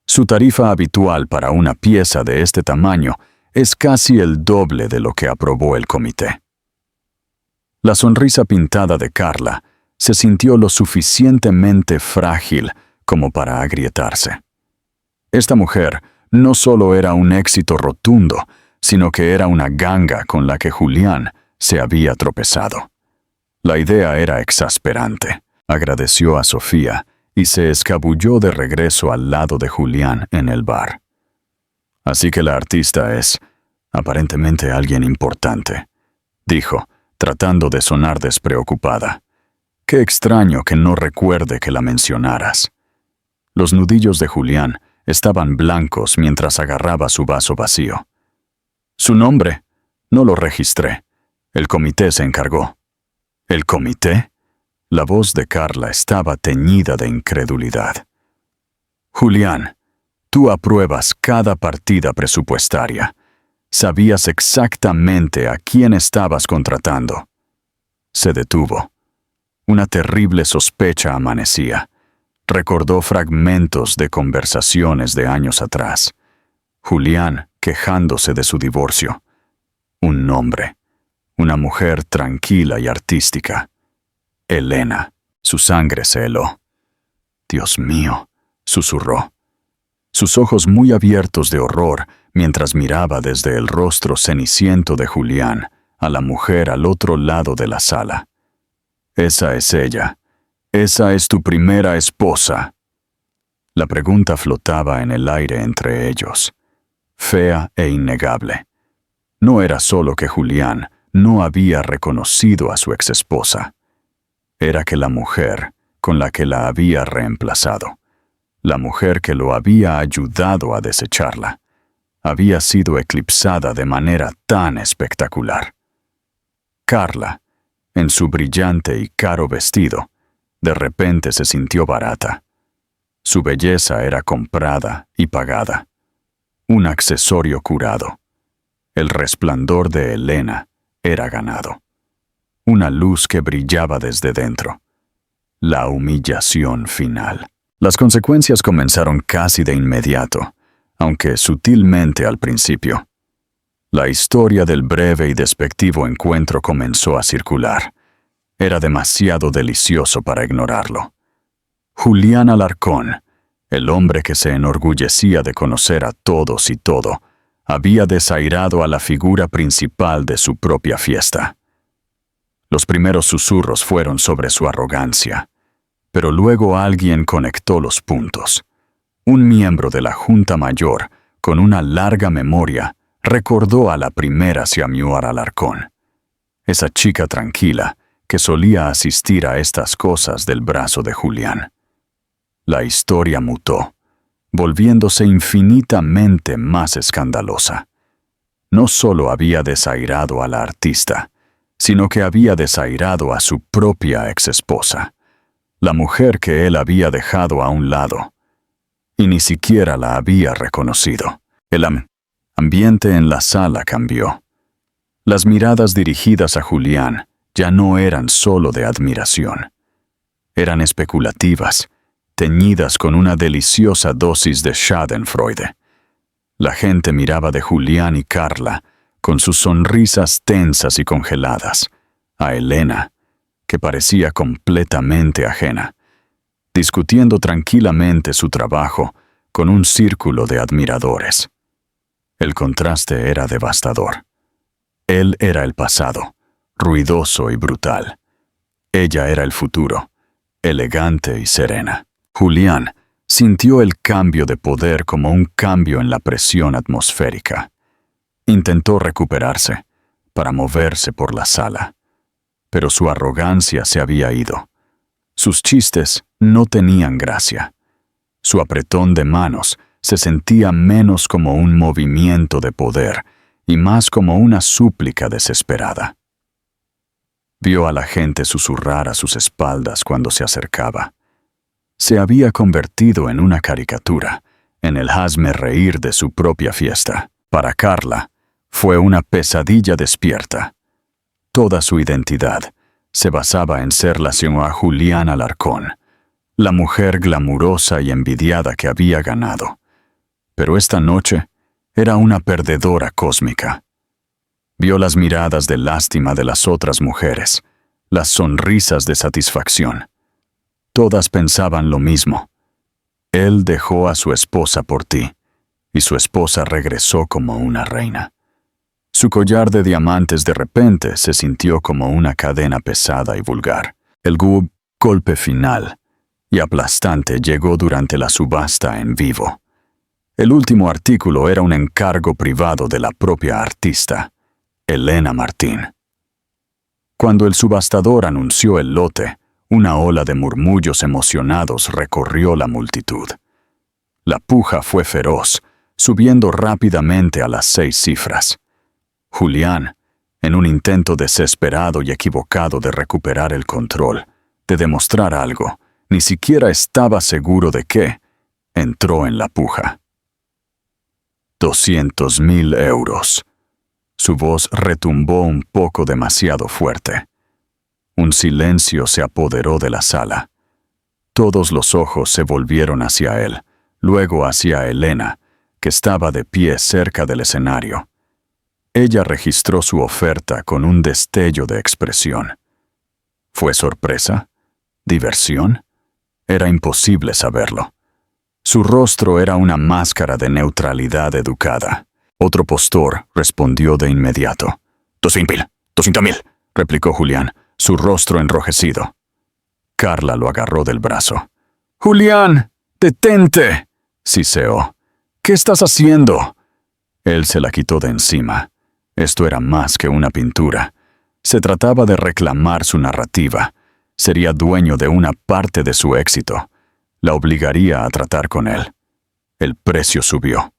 [SPEAKER 1] Su tarifa habitual para una pieza de este tamaño es casi el doble de lo que aprobó el comité». La sonrisa pintada de Carla se sintió lo suficientemente frágil como para agrietarse. Esta mujer no solo era un éxito rotundo, sino que era una ganga con la que Julián se había tropezado. La idea era exasperante. Agradeció a Sofía y se escabulló de regreso al lado de Julián en el bar. «Así que la artista es, aparentemente, alguien importante», dijo, tratando de sonar despreocupada. «Qué extraño que no recuerde que la mencionaras». Los nudillos de Julián estaban blancos mientras agarraba su vaso vacío. «¿Su nombre? No lo registré. El comité se encargó». «¿El comité?» La voz de Carla estaba teñida de incredulidad. «Julián, tú apruebas cada partida presupuestaria. Sabías exactamente a quién estabas contratando». Se detuvo. Una terrible sospecha amanecía. Recordó fragmentos de conversaciones de años atrás. Julián quejándose de su divorcio. Un nombre. Una mujer tranquila y artística. Elena. Su sangre se heló. «Dios mío», susurró. Sus ojos muy abiertos de horror mientras miraba desde el rostro ceniciento de Julián a la mujer al otro lado de la sala. «Esa es ella. Esa es tu primera esposa». La pregunta flotaba en el aire entre ellos, fea e innegable. No era solo que Julián no había reconocido a su exesposa. Era que la mujer con la que la había reemplazado, la mujer que lo había ayudado a desecharla, había sido eclipsada de manera tan espectacular. Carla, en su brillante y caro vestido, de repente se sintió barata. Su belleza era comprada y pagada. Un accesorio curado. El resplandor de Elena era ganado. Una luz que brillaba desde dentro. La humillación final. Las consecuencias comenzaron casi de inmediato, aunque sutilmente al principio. La historia del breve y despectivo encuentro comenzó a circular. Era demasiado delicioso para ignorarlo. Julián Alarcón, el hombre que se enorgullecía de conocer a todos y todo, había desairado a la figura principal de su propia fiesta. Los primeros susurros fueron sobre su arrogancia, pero luego alguien conectó los puntos. Un miembro de la Junta Mayor, con una larga memoria, recordó a la primera Siamuar Alarcón. Esa chica tranquila que solía asistir a estas cosas del brazo de Julián. La historia mutó, volviéndose infinitamente más escandalosa. No solo había desairado a la artista, sino que había desairado a su propia exesposa, la mujer que él había dejado a un lado, y ni siquiera la había reconocido. El ambiente en la sala cambió. Las miradas dirigidas a Julián ya no eran solo de admiración. Eran especulativas, teñidas con una deliciosa dosis de Schadenfreude. La gente miraba de Julián y Carla, con sus sonrisas tensas y congeladas, a Elena, que parecía completamente ajena, discutiendo tranquilamente su trabajo con un círculo de admiradores. El contraste era devastador. Él era el pasado, ruidoso y brutal. Ella era el futuro, elegante y serena. Julián sintió el cambio de poder como un cambio en la presión atmosférica. Intentó recuperarse, para moverse por la sala, pero su arrogancia se había ido. Sus chistes no tenían gracia. Su apretón de manos se sentía menos como un movimiento de poder y más como una súplica desesperada. Vio a la gente susurrar a sus espaldas cuando se acercaba. Se había convertido en una caricatura, en el hazme reír de su propia fiesta. Para Carla, fue una pesadilla despierta. Toda su identidad se basaba en ser la señora Julián Alarcón, la mujer glamurosa y envidiada que había ganado. Pero esta noche era una perdedora cósmica. Vio las miradas de lástima de las otras mujeres, las sonrisas de satisfacción. Todas pensaban lo mismo. Él dejó a su esposa por ti, y su esposa regresó como una reina. Su collar de diamantes de repente se sintió como una cadena pesada y vulgar. El golpe final y aplastante llegó durante la subasta en vivo. El último artículo era un encargo privado de la propia artista, Elena Martín. Cuando el subastador anunció el lote, una ola de murmullos emocionados recorrió la multitud. La puja fue feroz, subiendo rápidamente a las 6 cifras. Julián, en un intento desesperado y equivocado de recuperar el control, de demostrar algo, ni siquiera estaba seguro de qué, entró en la puja. 200.000 euros. Su voz retumbó un poco demasiado fuerte. Un silencio se apoderó de la sala. Todos los ojos se volvieron hacia él, luego hacia Elena, que estaba de pie cerca del escenario. Ella registró su oferta con un destello de expresión. ¿Fue sorpresa? ¿Diversión? Era imposible saberlo. Su rostro era una máscara de neutralidad educada. Otro postor respondió de inmediato. 200.000, replicó Julián, su rostro enrojecido. Carla lo agarró del brazo. «Julián, detente», siseó. «¿Qué estás haciendo?» Él se la quitó de encima. Esto era más que una pintura. Se trataba de reclamar su narrativa. Sería dueño de una parte de su éxito. La obligaría a tratar con él. El precio subió.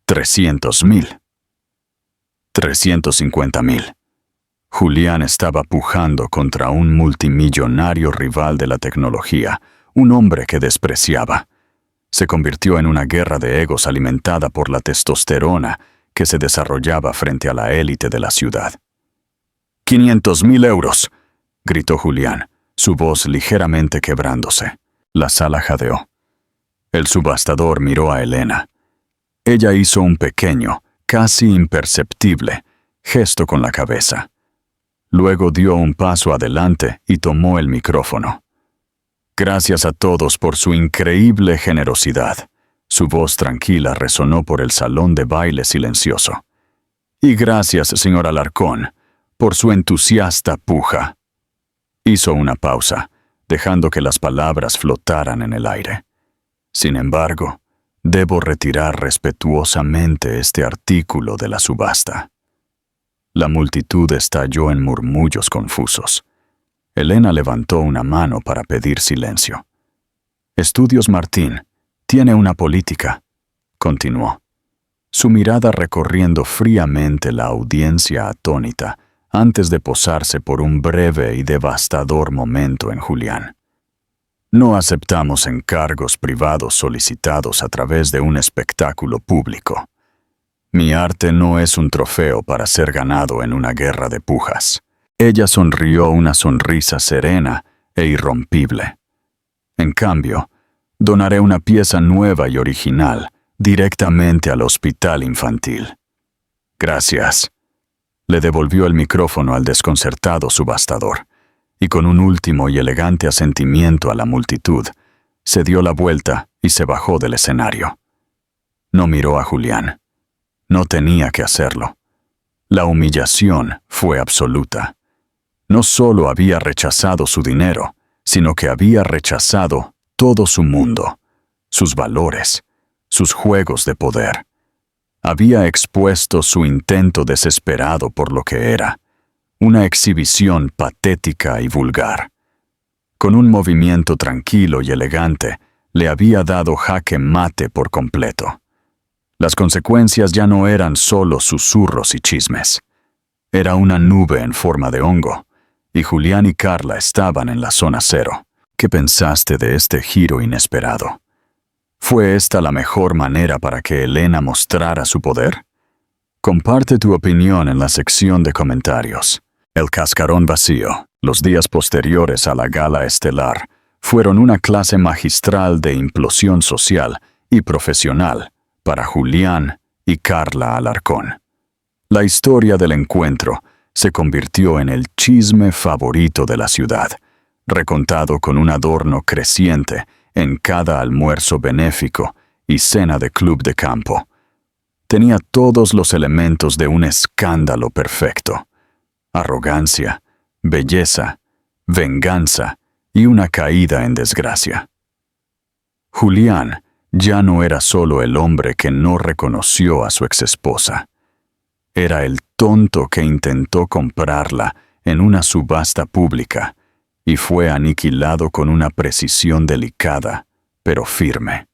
[SPEAKER 1] 300.000. 350.000. Julián estaba pujando contra un multimillonario rival de la tecnología, un hombre que despreciaba. Se convirtió en una guerra de egos alimentada por la testosterona que se desarrollaba frente a la élite de la ciudad. 500.000 euros, gritó Julián, su voz ligeramente quebrándose. La sala jadeó. El subastador miró a Elena. Ella hizo un pequeño, casi imperceptible, gesto con la cabeza. Luego dio un paso adelante y tomó el micrófono. Gracias a todos por su increíble generosidad. Su voz tranquila resonó por el salón de baile silencioso. Y gracias, señor Alarcón, por su entusiasta puja. Hizo una pausa, dejando que las palabras flotaran en el aire. Sin embargo, debo retirar respetuosamente este artículo de la subasta. La multitud estalló en murmullos confusos. Elena levantó una mano para pedir silencio. Estudios Martín tiene una política, continuó, su mirada recorriendo fríamente la audiencia atónita antes de posarse por un breve y devastador momento en Julián. No aceptamos encargos privados solicitados a través de un espectáculo público. Mi arte no es un trofeo para ser ganado en una guerra de pujas. Ella sonrió una sonrisa serena e irrompible. En cambio, donaré una pieza nueva y original directamente al hospital infantil. Gracias. Le devolvió el micrófono al desconcertado subastador, y con un último y elegante asentimiento a la multitud, se dio la vuelta y se bajó del escenario. No miró a Julián. No tenía que hacerlo. La humillación fue absoluta. No solo había rechazado su dinero, sino que había rechazado todo su mundo, sus valores, sus juegos de poder. Había expuesto su intento desesperado por lo que era, una exhibición patética y vulgar. Con un movimiento tranquilo y elegante, le había dado jaque mate por completo. Las consecuencias ya no eran solo susurros y chismes. Era una nube en forma de hongo, y Julián y Carla estaban en la zona cero. ¿Qué pensaste de este giro inesperado? ¿Fue esta la mejor manera para que Elena mostrara su poder? Comparte tu opinión en la sección de comentarios. El cascarón vacío, los días posteriores a la gala estelar, fueron una clase magistral de implosión social y profesional para Julián y Carla Alarcón. La historia del encuentro se convirtió en el chisme favorito de la ciudad, recontado con un adorno creciente en cada almuerzo benéfico y cena de club de campo. Tenía todos los elementos de un escándalo perfecto: arrogancia, belleza, venganza y una caída en desgracia. Julián ya no era solo el hombre que no reconoció a su exesposa. Era el tonto que intentó comprarla en una subasta pública y fue aniquilado con una precisión delicada, pero firme.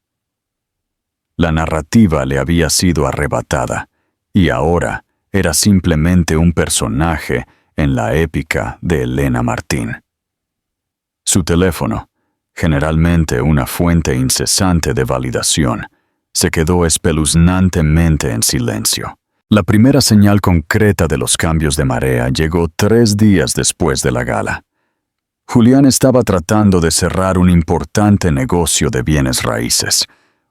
[SPEAKER 1] La narrativa le había sido arrebatada, y ahora era simplemente un personaje en la épica de Elena Martín. Su teléfono, generalmente una fuente incesante de validación, se quedó espeluznantemente en silencio. La primera señal concreta de los cambios de marea llegó 3 días después de la gala. Julián estaba tratando de cerrar un importante negocio de bienes raíces,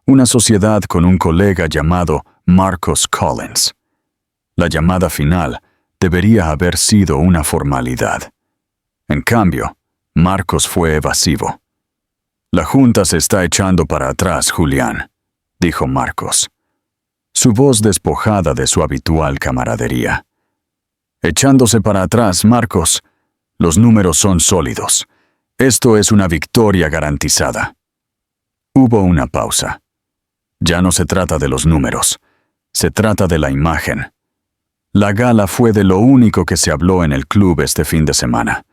[SPEAKER 1] una sociedad con un colega llamado Marcos Collins. La llamada final debería haber sido una formalidad. En cambio, Marcos fue evasivo. «La junta se está echando para atrás, Julián», dijo Marcos, su voz despojada de su habitual camaradería. «Echándose para atrás, Marcos. Los números son sólidos. Esto es una victoria garantizada». Hubo una pausa. Ya no se trata de los números, se trata de la imagen. La gala fue de lo único que se habló en el club este fin de semana.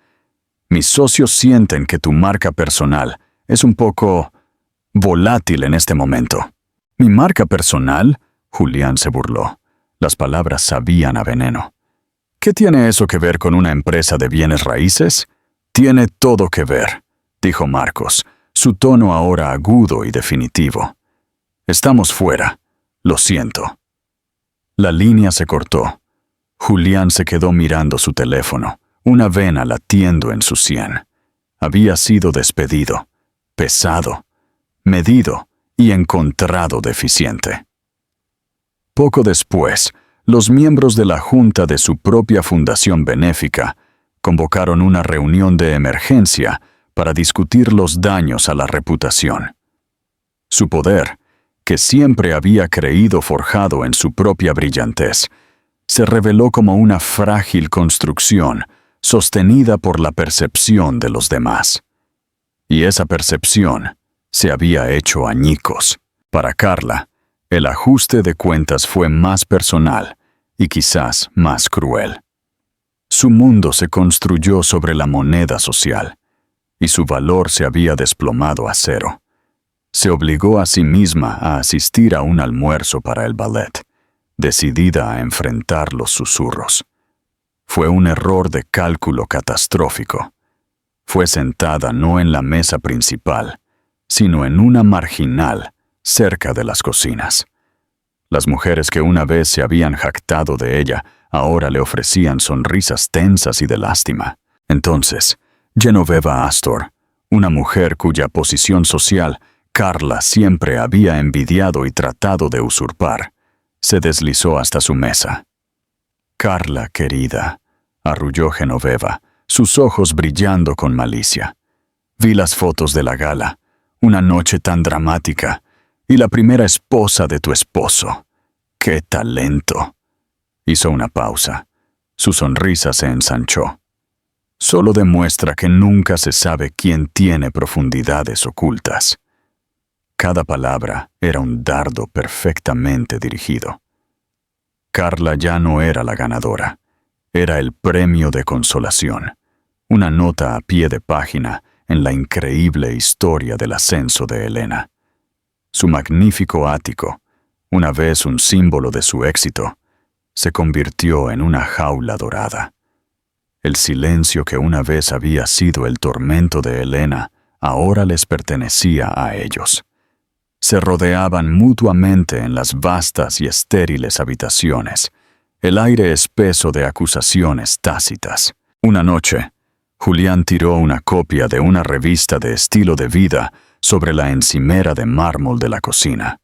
[SPEAKER 1] Mis socios sienten que tu marca personal es un poco volátil en este momento. ¿Mi marca personal?, Julián se burló. Las palabras sabían a veneno. ¿Qué tiene eso que ver con una empresa de bienes raíces? Tiene todo que ver, dijo Marcos, su tono ahora agudo y definitivo. Estamos fuera. Lo siento. La línea se cortó. Julián se quedó mirando su teléfono, una vena latiendo en su sien. Había sido despedido, pesado, medido y encontrado deficiente. Poco después, los miembros de la junta de su propia fundación benéfica convocaron una reunión de emergencia para discutir los daños a la reputación. Su poder, que siempre había creído forjado en su propia brillantez, se reveló como una frágil construcción sostenida por la percepción de los demás. Y esa percepción se había hecho añicos. Para Carla, el ajuste de cuentas fue más personal y quizás más cruel. Su mundo se construyó sobre la moneda social, y su valor se había desplomado a cero. Se obligó a sí misma a asistir a un almuerzo para el ballet, decidida a enfrentar los susurros. Fue un error de cálculo catastrófico. Fue sentada no en la mesa principal, sino en una marginal, cerca de las cocinas. Las mujeres que una vez se habían jactado de ella, ahora le ofrecían sonrisas tensas y de lástima. Entonces, Genoveva Astor, una mujer cuya posición social Carla siempre había envidiado y tratado de usurpar, se deslizó hasta su mesa. «Carla, querida», arrulló Genoveva, sus ojos brillando con malicia. «Vi las fotos de la gala, una noche tan dramática, y la primera esposa de tu esposo. ¡Qué talento!». Hizo una pausa. Su sonrisa se ensanchó. Solo demuestra que nunca se sabe quién tiene profundidades ocultas. Cada palabra era un dardo perfectamente dirigido. Carla ya no era la ganadora. Era el premio de consolación. Una nota a pie de página en la increíble historia del ascenso de Elena. Su magnífico ático, una vez un símbolo de su éxito, se convirtió en una jaula dorada. El silencio que una vez había sido el tormento de Elena, ahora les pertenecía a ellos. Se rodeaban mutuamente en las vastas y estériles habitaciones, el aire espeso de acusaciones tácitas. Una noche, Julián tiró una copia de una revista de estilo de vida sobre la encimera de mármol de la cocina.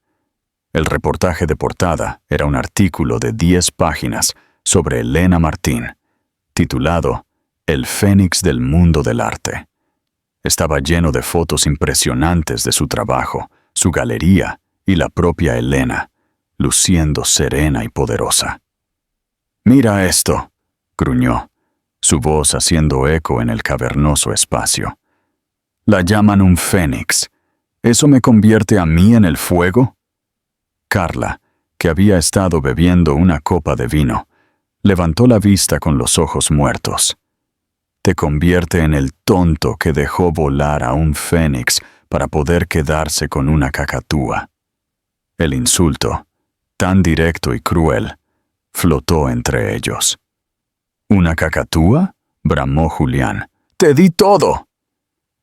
[SPEAKER 1] El reportaje de portada era un artículo de 10 páginas sobre Elena Martín, titulado «El Fénix del mundo del arte». Estaba lleno de fotos impresionantes de su trabajo, su galería y la propia Elena, luciendo serena y poderosa. «Mira esto», gruñó, su voz haciendo eco en el cavernoso espacio. «La llaman un fénix. ¿Eso me convierte a mí en el fuego?». Carla, que había estado bebiendo una copa de vino, levantó la vista con los ojos muertos. «Te convierte en el tonto que dejó volar a un fénix para poder quedarse con una cacatúa». El insulto, tan directo y cruel, flotó entre ellos. «¿Una cacatúa?», bramó Julián. «Te di todo.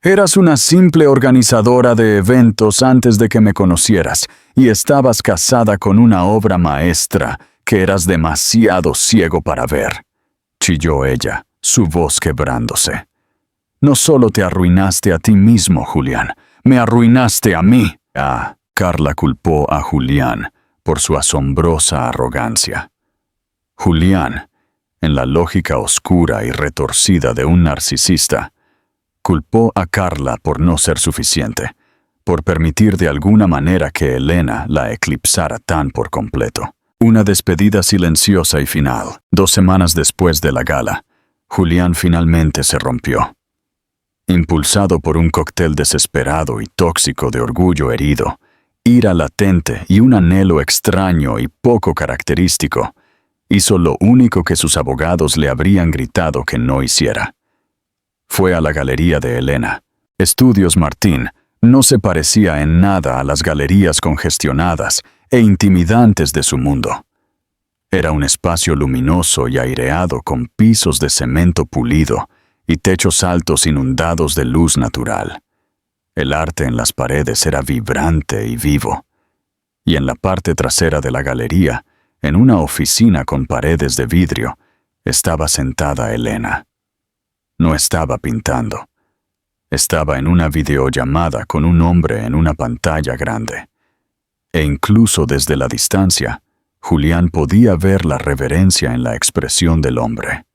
[SPEAKER 1] Eras una simple organizadora de eventos antes de que me conocieras, y estabas casada con una obra maestra que eras demasiado ciego para ver», chilló ella, su voz quebrándose. «No solo te arruinaste a ti mismo, Julián, me arruinaste a mí». Carla culpó a Julián por su asombrosa arrogancia. Julián, en la lógica oscura y retorcida de un narcisista, culpó a Carla por no ser suficiente, por permitir de alguna manera que Elena la eclipsara tan por completo. Una despedida silenciosa y final. 2 semanas después de la gala, Julián finalmente se rompió. Impulsado por un cóctel desesperado y tóxico de orgullo herido, ira latente y un anhelo extraño y poco característico, hizo lo único que sus abogados le habrían gritado que no hiciera. Fue a la galería de Elena. Estudios Martín no se parecía en nada a las galerías congestionadas e intimidantes de su mundo. Era un espacio luminoso y aireado con pisos de cemento pulido y techos altos inundados de luz natural. El arte en las paredes era vibrante y vivo. Y en la parte trasera de la galería, en una oficina con paredes de vidrio, estaba sentada Elena. No estaba pintando. Estaba en una videollamada con un hombre en una pantalla grande. E incluso desde la distancia, Julián podía ver la reverencia en la expresión del hombre.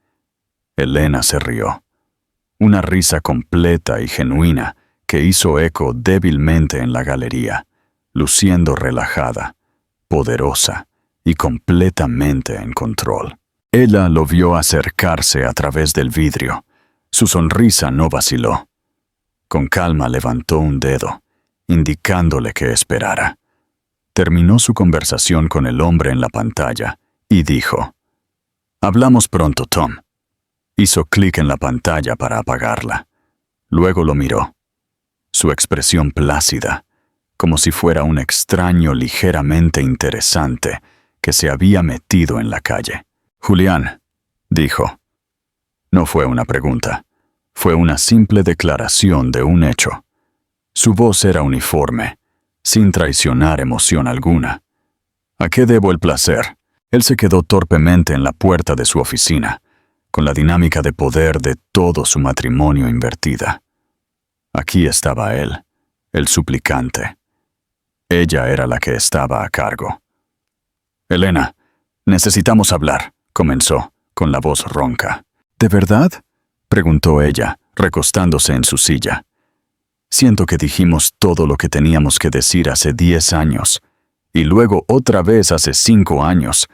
[SPEAKER 1] Elena se rió. Una risa completa y genuina que hizo eco débilmente en la galería, luciendo relajada, poderosa y completamente en control. Ella lo vio acercarse a través del vidrio. Su sonrisa no vaciló. Con calma levantó un dedo, indicándole que esperara. Terminó su conversación con el hombre en la pantalla y dijo: «Hablamos pronto, Tom». Hizo clic en la pantalla para apagarla. Luego lo miró. Su expresión plácida, como si fuera un extraño ligeramente interesante que se había metido en la calle. «Julián», dijo. No fue una pregunta, fue una simple declaración de un hecho. Su voz era uniforme, sin traicionar emoción alguna. «¿A qué debo el placer?» Él se quedó torpemente en la puerta de su oficina, con la dinámica de poder de todo su matrimonio invertida. Aquí estaba él, el suplicante. Ella era la que estaba a cargo. «Elena, necesitamos hablar», comenzó, con la voz ronca. «¿De verdad?», preguntó ella, recostándose en su silla. «Siento que dijimos todo lo que teníamos que decir hace 10 años, y luego otra vez hace 5 años,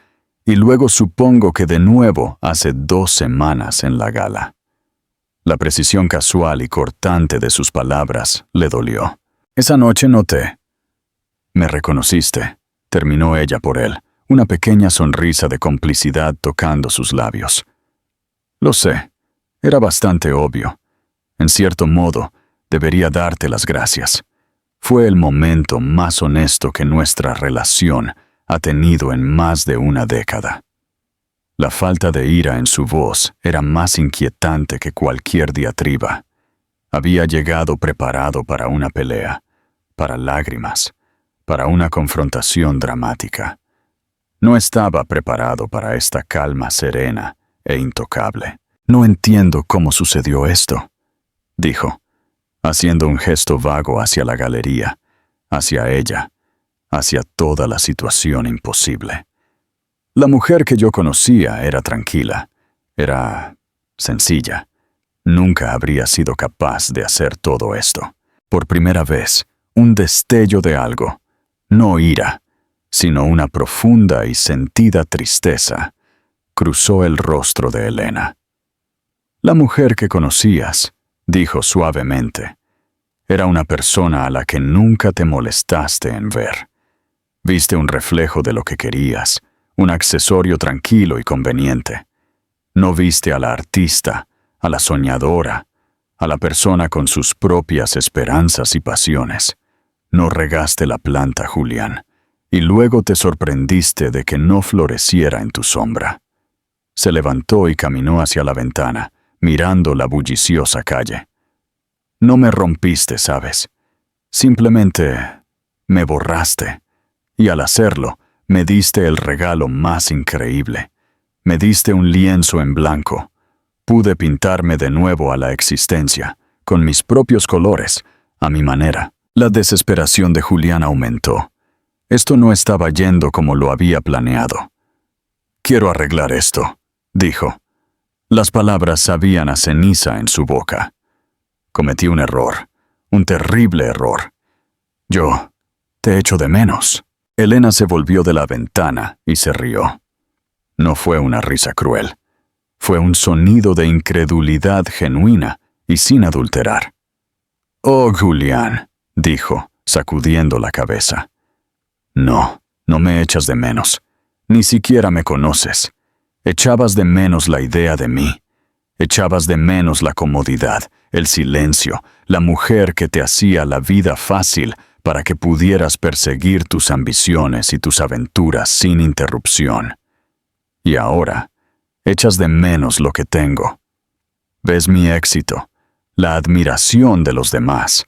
[SPEAKER 1] y luego supongo que de nuevo hace 2 semanas en la gala». La precisión casual y cortante de sus palabras le dolió. «Esa noche noté». «Me reconociste», terminó ella por él, una pequeña sonrisa de complicidad tocando sus labios. «Lo sé, era bastante obvio. En cierto modo, debería darte las gracias. Fue el momento más honesto que nuestra relación ha tenido en más de una década». La falta de ira en su voz era más inquietante que cualquier diatriba. Había llegado preparado para una pelea, para lágrimas, para una confrontación dramática. No estaba preparado para esta calma serena e intocable. «No entiendo cómo sucedió esto», dijo, haciendo un gesto vago hacia la galería, hacia ella, hacia toda la situación imposible. La mujer que yo conocía era tranquila, era sencilla. Nunca habría sido capaz de hacer todo esto. Por primera vez, un destello de algo, no ira, sino una profunda y sentida tristeza, cruzó el rostro de Elena. «La mujer que conocías», dijo suavemente, «era una persona a la que nunca te molestaste en ver. Viste un reflejo de lo que querías, un accesorio tranquilo y conveniente. No viste a la artista, a la soñadora, a la persona con sus propias esperanzas y pasiones. No regaste la planta, Julián, y luego te sorprendiste de que no floreciera en tu sombra». Se levantó y caminó hacia la ventana, mirando la bulliciosa calle. «No me rompiste, ¿sabes? Simplemente me borraste, y al hacerlo, me diste el regalo más increíble. Me diste un lienzo en blanco. Pude pintarme de nuevo a la existencia, con mis propios colores, a mi manera». La desesperación de Julián aumentó. Esto no estaba yendo como lo había planeado. «Quiero arreglar esto», dijo. Las palabras sabían a ceniza en su boca. «Cometí un error, un terrible error. Yo te echo de menos». Elena se volvió de la ventana y se rió. No fue una risa cruel. Fue un sonido de incredulidad genuina y sin adulterar. «Oh, Julián», dijo, sacudiendo la cabeza. «No, no me echas de menos. Ni siquiera me conoces. Echabas de menos la idea de mí. Echabas de menos la comodidad, el silencio, la mujer que te hacía la vida fácil para que pudieras perseguir tus ambiciones y tus aventuras sin interrupción. Y ahora, echas de menos lo que tengo. Ves mi éxito, la admiración de los demás,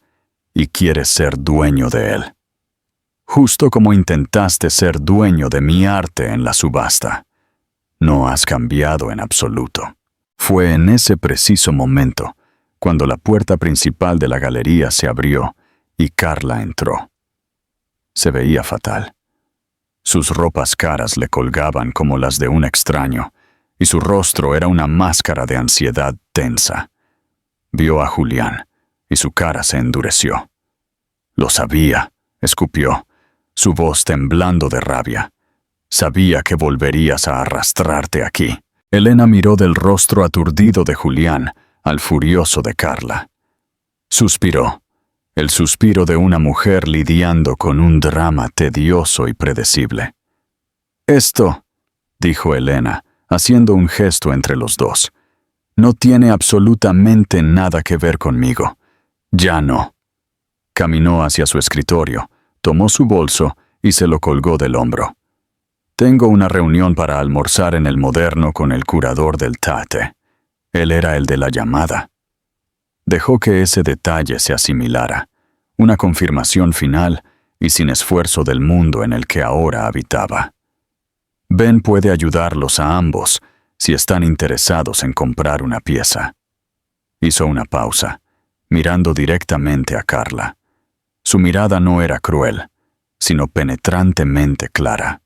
[SPEAKER 1] y quieres ser dueño de él. Justo como intentaste ser dueño de mi arte en la subasta. No has cambiado en absoluto». Fue en ese preciso momento, cuando la puerta principal de la galería se abrió y Carla entró. Se veía fatal. Sus ropas caras le colgaban como las de un extraño, y su rostro era una máscara de ansiedad tensa. Vio a Julián, y su cara se endureció. «Lo sabía», escupió, su voz temblando de rabia. «Sabía que volverías a arrastrarte aquí». Elena miró del rostro aturdido de Julián al furioso de Carla. Suspiró, el suspiro de una mujer lidiando con un drama tedioso y predecible. «Esto», dijo Elena, haciendo un gesto entre los dos, «no tiene absolutamente nada que ver conmigo. Ya no». Caminó hacia su escritorio, tomó su bolso y se lo colgó del hombro. Tengo una reunión para almorzar en el Moderno con el curador del Tate. Él era el de la llamada. Dejó que ese detalle se asimilara, una confirmación final y sin esfuerzo del mundo en el que ahora habitaba. Ben puede ayudarlos a ambos si están interesados en comprar una pieza. Hizo una pausa, mirando directamente a Carla. Su mirada no era cruel, sino penetrantemente clara.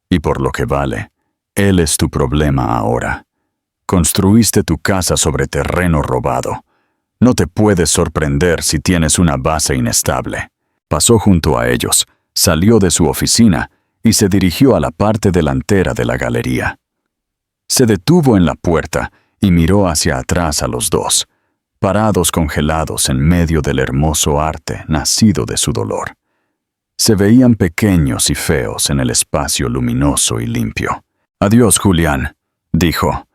[SPEAKER 1] Y por lo que vale, él es tu problema ahora. Construiste tu casa sobre terreno robado. No te puedes sorprender si tienes una base inestable. Pasó junto a ellos, salió de su oficina y se dirigió a la parte delantera de la galería. Se detuvo en la puerta y miró hacia atrás a los dos, parados congelados en medio del hermoso arte nacido de su dolor. Se veían pequeños y feos en el espacio luminoso y limpio. «Adiós, Julián», dijo,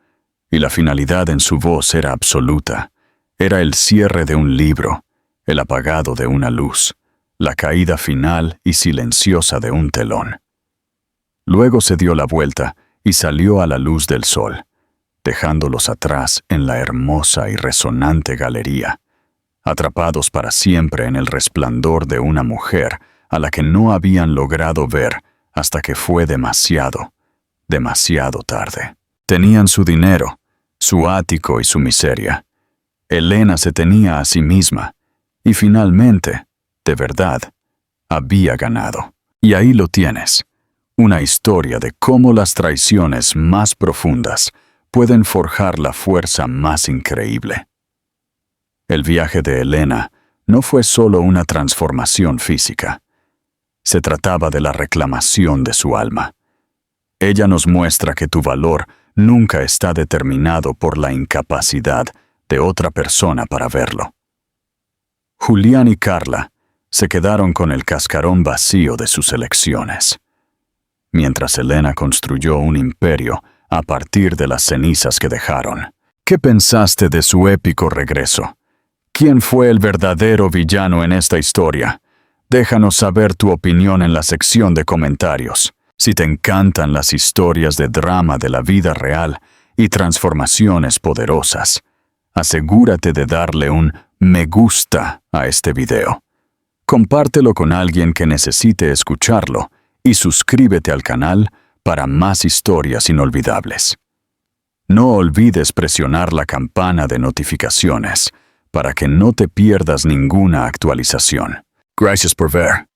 [SPEAKER 1] y la finalidad en su voz era absoluta. Era el cierre de un libro, el apagado de una luz, la caída final y silenciosa de un telón. Luego se dio la vuelta y salió a la luz del sol, dejándolos atrás en la hermosa y resonante galería, atrapados para siempre en el resplandor de una mujer a la que no habían logrado ver hasta que fue demasiado tarde. Tenían su dinero, su ático y su miseria. Elena se tenía a sí misma, y finalmente, de verdad, había ganado. Y ahí lo tienes, una historia de cómo las traiciones más profundas pueden forjar la fuerza más increíble. El viaje de Elena no fue solo una transformación física. Se trataba de la reclamación de su alma. Ella nos muestra que tu valor nunca está determinado por la incapacidad de otra persona para verlo. Julián y Carla se quedaron con el cascarón vacío de sus elecciones, mientras Elena construyó un imperio a partir de las cenizas que dejaron. ¿Qué pensaste de su épico regreso? ¿Quién fue el verdadero villano en esta historia? Déjanos saber tu opinión en la sección de comentarios. Si te encantan las historias de drama de la vida real y transformaciones poderosas, asegúrate de darle un me gusta a este video. Compártelo con alguien que necesite escucharlo y suscríbete al canal para más historias inolvidables. No olvides presionar la campana de notificaciones para que no te pierdas ninguna actualización. Gracias por ver.